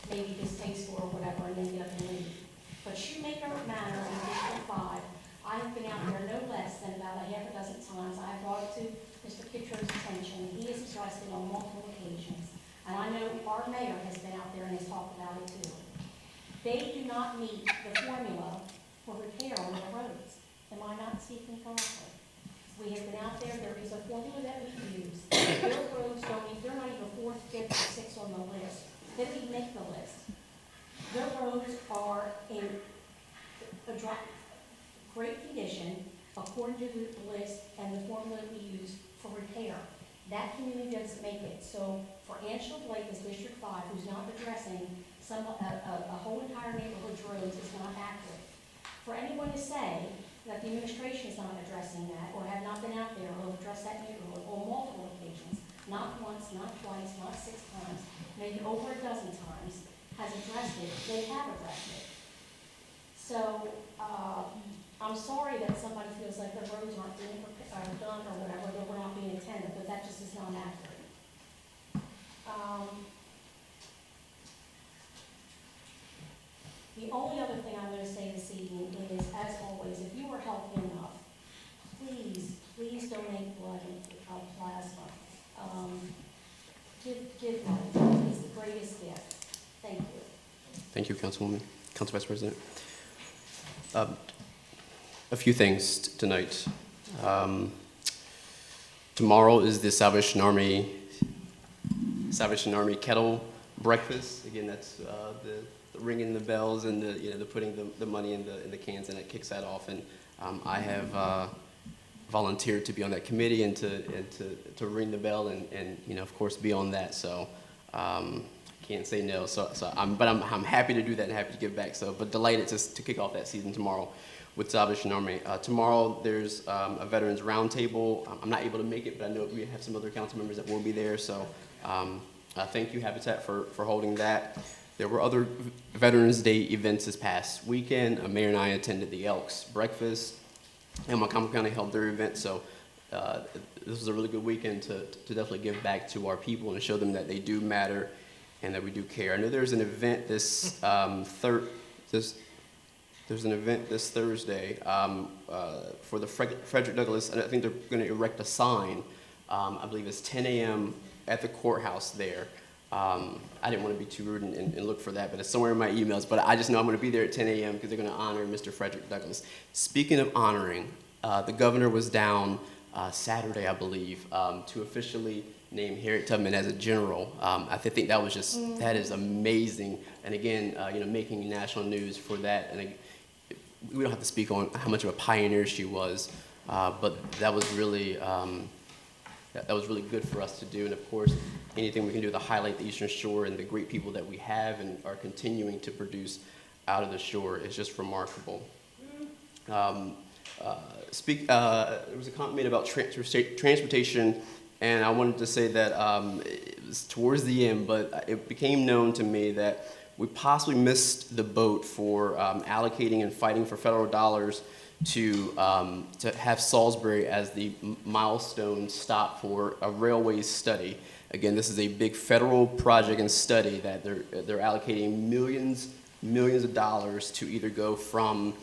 maybe distasteful or whatever and then get up and leave. But Shoemaker matter in District 5, I have been out there no less than about a half a dozen times. I have brought it to Mr. Kitro's attention, and he has addressed it on multiple occasions. And I know our mayor has been out there and has talked about it too. They do not meet the formula for repair on the roads. Am I not speaking correctly? We have been out there, there is a formula that we use. Their roads don't even, they're not even 4th, 5th, or 6th on the list. They don't even make the list. Their roads are in great condition according to the list and the formula we use for repair. That community doesn't make it. So for Angela Blake as District 5, who's not addressing a whole entire neighborhood's roads, is not accurate. For anyone to say that the administration is not addressing that, or have not been out there or addressed that neighborhood on multiple occasions, not once, not twice, not 6 times, maybe over a dozen times, has addressed it, they have addressed it. So I'm sorry that somebody feels like the roads aren't being done or whatever, that we're not being attended, but that just is not accurate. The only other thing I'm going to say this evening is, as always, if you are healthy enough, please donate blood and plasma. Give blood. It's the greatest gift. Thank you. Thank you, Councilwoman. Council Vice President. A few things tonight. Tomorrow is the Salvation Army kettle breakfast. Again, that's the ringing the bells and the putting the money in the cans, and it kicks that off. And I have volunteered to be on that committee and to ring the bell and of course be on that. So can't say no. But I'm happy to do that and happy to give back. But delighted to kick off that season tomorrow with Salvation Army. Tomorrow there's a Veterans Roundtable. I'm not able to make it, but I know we have some other council members that will be there. So thank you, Habitat, for holding that. There were other Veterans Day events this past weekend. Mayor and I attended the Elks Breakfast, and Montgomery County held their event. So this was a really good weekend to definitely give back to our people and show them that they do matter and that we do care. I know there's an event this Thursday for the Frederick Douglass, and I think they're going to erect a sign. I believe it's 10 a.m. at the courthouse there. I didn't want to be too rude and look for that, but it's somewhere in my emails. But I just know I'm going to be there at 10 a.m. because they're going to honor Mr. Frederick Douglass. Speaking of honoring, the governor was down Saturday, I believe, to officially name Harriet Tubman as a general. I think that was that is amazing. And again, making national news for that. And we don't have to speak on how much of a pioneer she was, but that was really good for us to do. And of course, anything we can do to highlight the Eastern Shore and the great people that we have and are continuing to produce out of the shore is just remarkable. There was a comment made about transportation, and I wanted to say that it was towards the end, but it became known to me that we possibly missed the boat for allocating and fighting for federal dollars to have Salisbury as the milestone stop for a railway study. Again, this is a big federal project and study that they're allocating millions of dollars to either go from,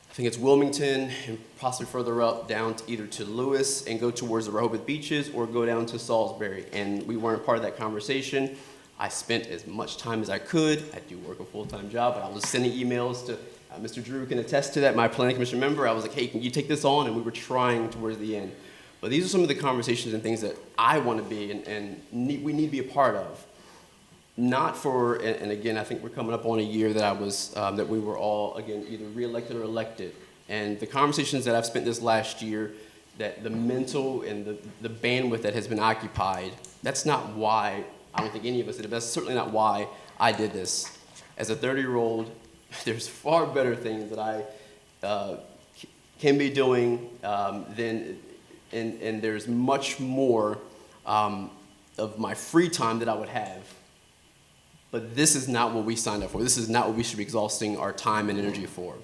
I think it's Wilmington and possibly further up down to either to Lewis and go towards the Rehoboth beaches, or go down to Salisbury. And we weren't part of that conversation. I spent as much time as I could. I do work a full-time job, but I was sending emails to Mr. Drew can attest to that, my planning commission member. I was like, hey, can you take this on? And we were trying towards the end. But these are some of the conversations and things that I want to be and we need to be a part of. Not for, and again, I think we're coming up on a year that I was, that we were all, again, either reelected or elected. And the conversations that I've spent this last year, that the mental and the bandwidth that has been occupied, that's not why, I don't think any of us did it, but that's certainly not why I did this. As a 30-year-old, there's far better things that I can be doing than, and there's much more of my free time that I would have. But this is not what we signed up for. This is not what we should be exhausting our time and energy for.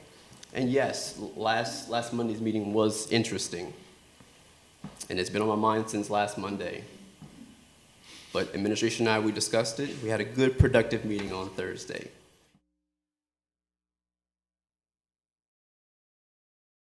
And yes, last Monday's meeting was interesting. And it's been on my mind since last Monday. But administration and I, we discussed it. We had a good, productive meeting on Thursday.